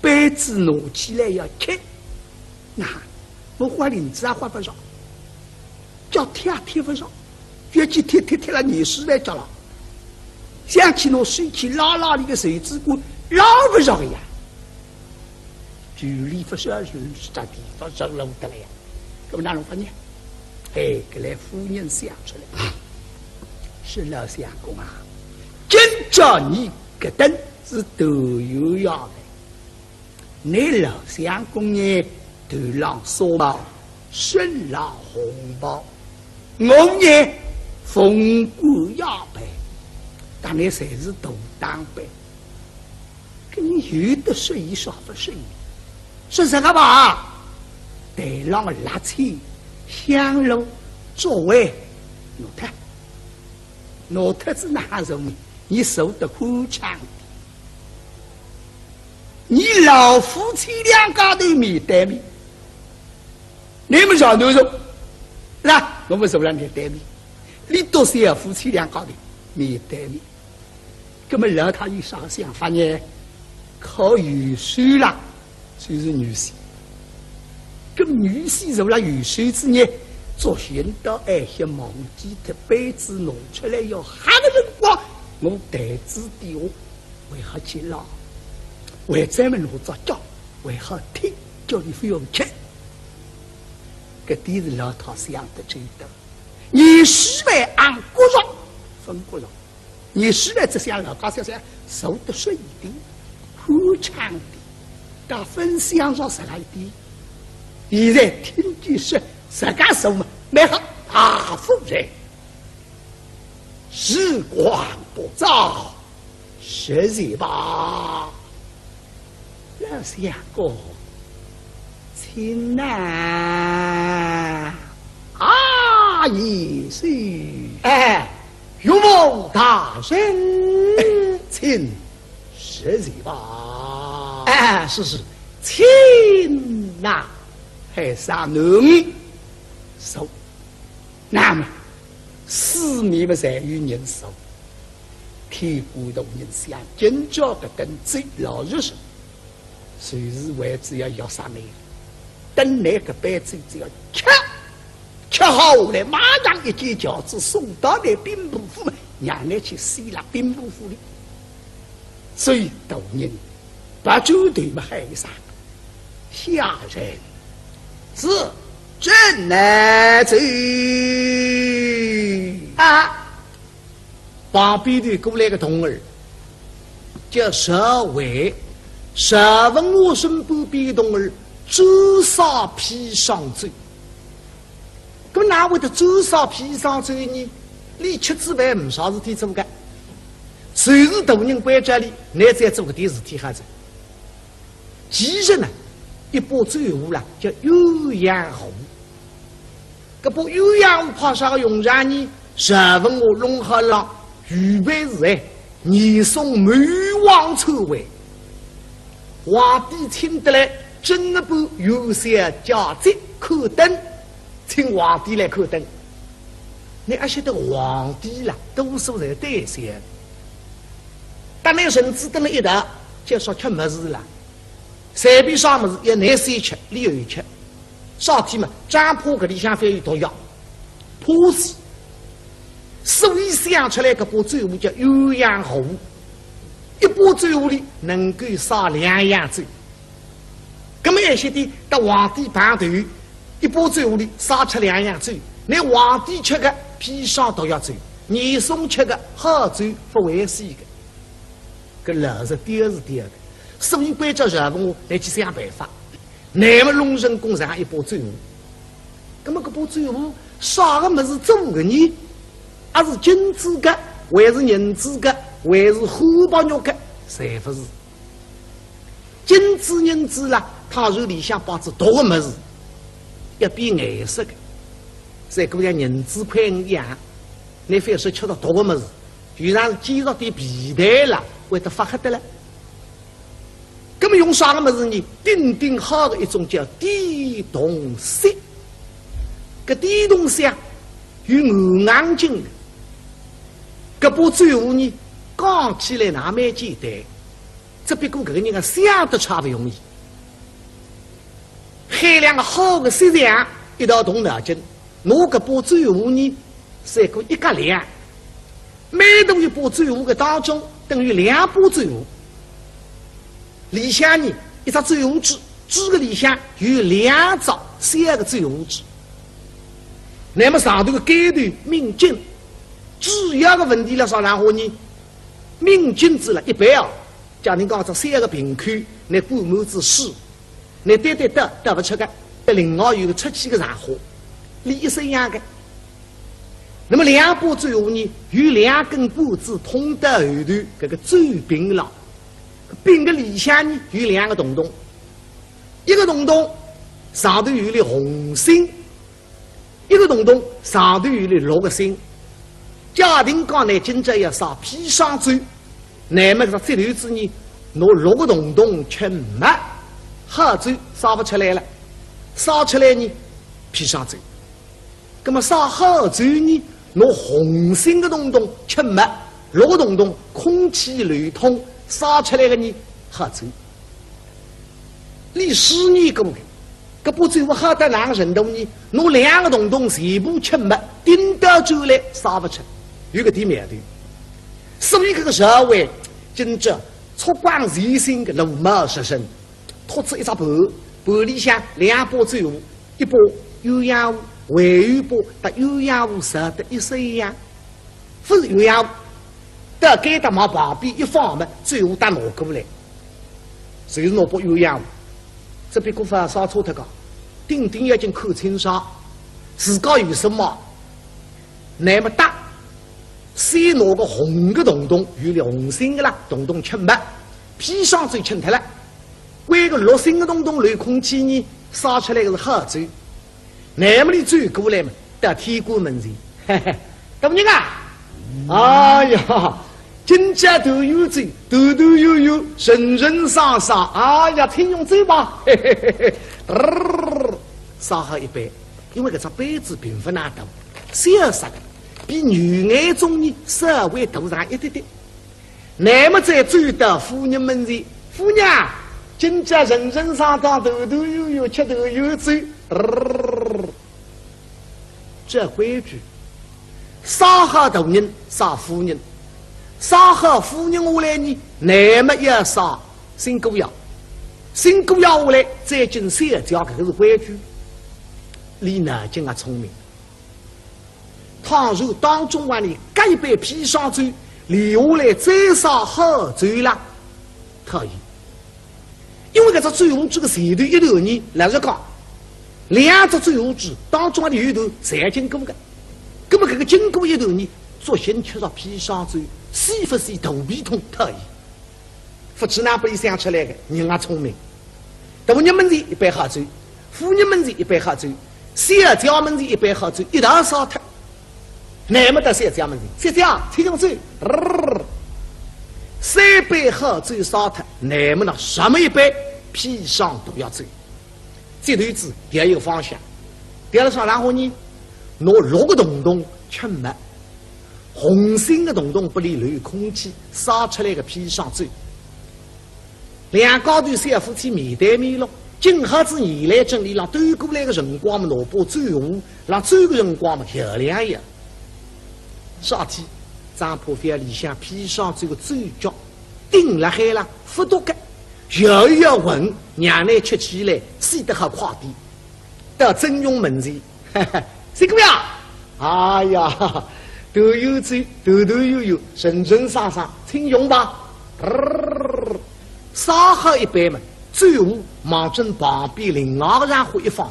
杯子拿起来要吃，那我花银子也花不少。叫贴不上，越去贴了20来着了。想起那水去拉的个水之锅拉不上呀，距离不是这地方上楼的了呀。那么哪能发现？哎，给来夫人想出来，是老相公啊，今朝你个灯是都有要的，你老相公呢头上烧包，身上红包。我呢，风骨压背，但你才是大当背，跟你有的说一少不是一，是什么吧？台上的垃圾、香炉、座位，挪特子哪容易？你受得苦长的，你老夫妻2家头面对面，你们小牛肉，那。我们受了面对面，你都是要夫妻2家的面对面。那么老太有啥想法呢？靠雨水了，就是女婿。咁女婿受了雨水之呢，昨天到爱些忘记的杯子弄出来要喊个辰光，我台子底下为何去捞？为咱们弄着叫，为何听叫你非要吃？这点是老太想的最多。20万按国上分国上，20万只想老家想受得顺一点，宽敞的，但分享上10来点。现在听见说自家手嘛，买好大夫人，时光不早，实在吧，老相公。亲呐啊！大爷是？
哎，岳母大人，
请食罪吧。
哎，是，请呐，
还上能手，那么四面不在于人手。天古同人想今朝的等最老日时，随时为只要要啥呢？等那个班子只要吃好了，马上一件轿子送到那兵部府，让你去洗了兵部府里。所以同人把酒队嘛还有啥？下人是正来走
啊！旁边的过来个童儿，叫社会社文我身不边童儿，周杀披上罪。咁哪会得周杀披上罪呢？你吃之外没啥事体做干，随时大人关家里，你再做个点事体还子。其实呢，一把罪物啦，叫鸳鸯壶。搿把鸳鸯壶怕啥个用上呢？社文我弄好了。预备时哎，你送满王臭味，皇帝请得来，真的不有些家贼看灯，请皇帝来看灯。你还晓得皇帝啦，多数在对些，但那绳子登了一打，就说吃么子了，随便啥么子要拿谁吃，你有吃，啥体嘛，占卜搿里向非有毒药，破死。所以想出来个把罪物叫鸳鸯壶，一把罪物里能够杀两样罪。咁么一些的到皇帝盘头，一把罪物里杀出两样罪。你皇帝吃个砒霜毒药罪，你送吃个好罪不为西个，搿老是第二是第二个。所以关键人物来去想办法，那么弄人工上一把罪物，咁么搿把罪物啥个么子做个呢？还是金子个，还是银子个，还是荷包肉个，侪不是。金子银子啦，他手里向包子多个么子，要变颜色个，再过像银子块一样，你非说吃到多个么子，就像是煎到点皮带啦，会得发黑的了。那么用啥个么子呢？顶顶好的一种叫地动色，搿地动色有硬劲的。搿把罪物呢，讲起来那蛮简单，只不过搿个人啊想得差不容易。海两个好的思想一道动脑筋，拿搿把罪物呢，三个一格量，每动一把罪物的当中等于两把罪物。里向呢，一只罪物纸，纸个里向有两张三个罪物纸。那么上头的阶段命金。主要的问题了啥？然后呢，命金子了一般啊，假定讲这三个平区，你半亩之水，你得不出个，另外有个出去个然后，你一生样个。那么两把最后呢，有两根脖子通到后头，这个最平了，并个里向呢有两个洞洞，一个洞洞上头有粒红星，一个洞洞上头有粒绿个星。家庭讲呢，今朝要杀砒霜罪，那么这头子呢，拿六个洞洞吃没，好罪杀不出来了，杀出来呢，砒霜罪。那么杀好罪呢，拿红星的洞洞吃没，六个洞洞空气流通，杀出来的呢，好罪。历史呢，搿不罪我好到哪个程度呢？拿两个洞洞全部吃没，顶到酒来杀不出。有个地面的，所以这个社会今朝出光人心的路貌实身，托出一只盘里向两把罪物，一把鸳鸯壶，还有一把搭鸳鸯壶射得一色一样，不是鸳鸯壶，到该的往旁边一放嘛，罪物打拿过来，就是拿把鸳鸯壶，这边过发烧错他讲，顶顶要进看清爽，自家有什么，那么大。先拿个红的洞洞，有了红星的啦，洞洞吃没，砒霜罪吃脱了。为个绿星的洞洞流空气呢，杀出来的是好罪。那么你追过来嘛，得天官门前，嘿嘿，大夫人啊，哎呀，金家都有罪，头头有有，人人杀杀，哎呀，请用嘴吧，嘿嘿嘿嘿，杀好一杯，因为这只杯子并不难读，小杀的，比女眼中人稍微大上一点点。那么在追到夫人门前，夫娘，金家人人杀杀，头头有有，吃头有罪。这规矩，杀好大人杀夫人，杀好夫人下来呢，那么要杀新姑爷，新姑爷下来再进三家，这个是规矩。李南京啊聪明，倘若当中晚里改被披上罪，留下来再杀好罪了，可以。因为这个罪用这个谁头一头呢，来着讲，两只罪用制当中的有头才经过的，那么这个经过一头呢，作新缺少披上罪，是不是头皮痛可以？夫妻那不里想出来的，人啊聪明。大人们的一杯好酒，妇人们的一杯好酒，小家们的一杯好酒，一道烧脱。那么的小家们的，小家听用嘴，三杯好酒烧脱，那么呢什么一杯砒霜都要醉。这对子也有方向。第二上然后呢，拿6个洞洞吃没，红心的洞洞不离流空气，烧出来个砒霜醉。两高头小夫妻面对面了，今下子你来整理，让对过来的辰光嘛，萝卜最红，让走个辰光嘛漂亮一样。夏天，张破飞里向披上这个嘴角，顶了海了，不多个，摇一摇闻，娘来吃起来，洗得好快点。到真用门前，哈哈，谁个呀？哎呀，都有嘴，头头有有，神神杀杀，请用吧。烧好一杯嘛，最后忙正旁边另外个然后一放，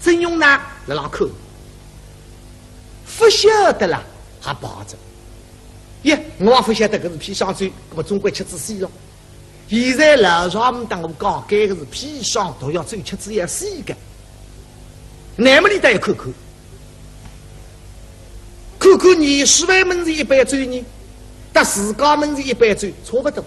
真用呢来让口，不晓得了还抱着。耶，我不晓得这是砒霜水，我总归吃子死了。现在老上们当我讲，这个是砒霜都要最吃子要死的。那么你得要看看，看看你10万门子一杯酒呢，但自家门子一杯酒差不多。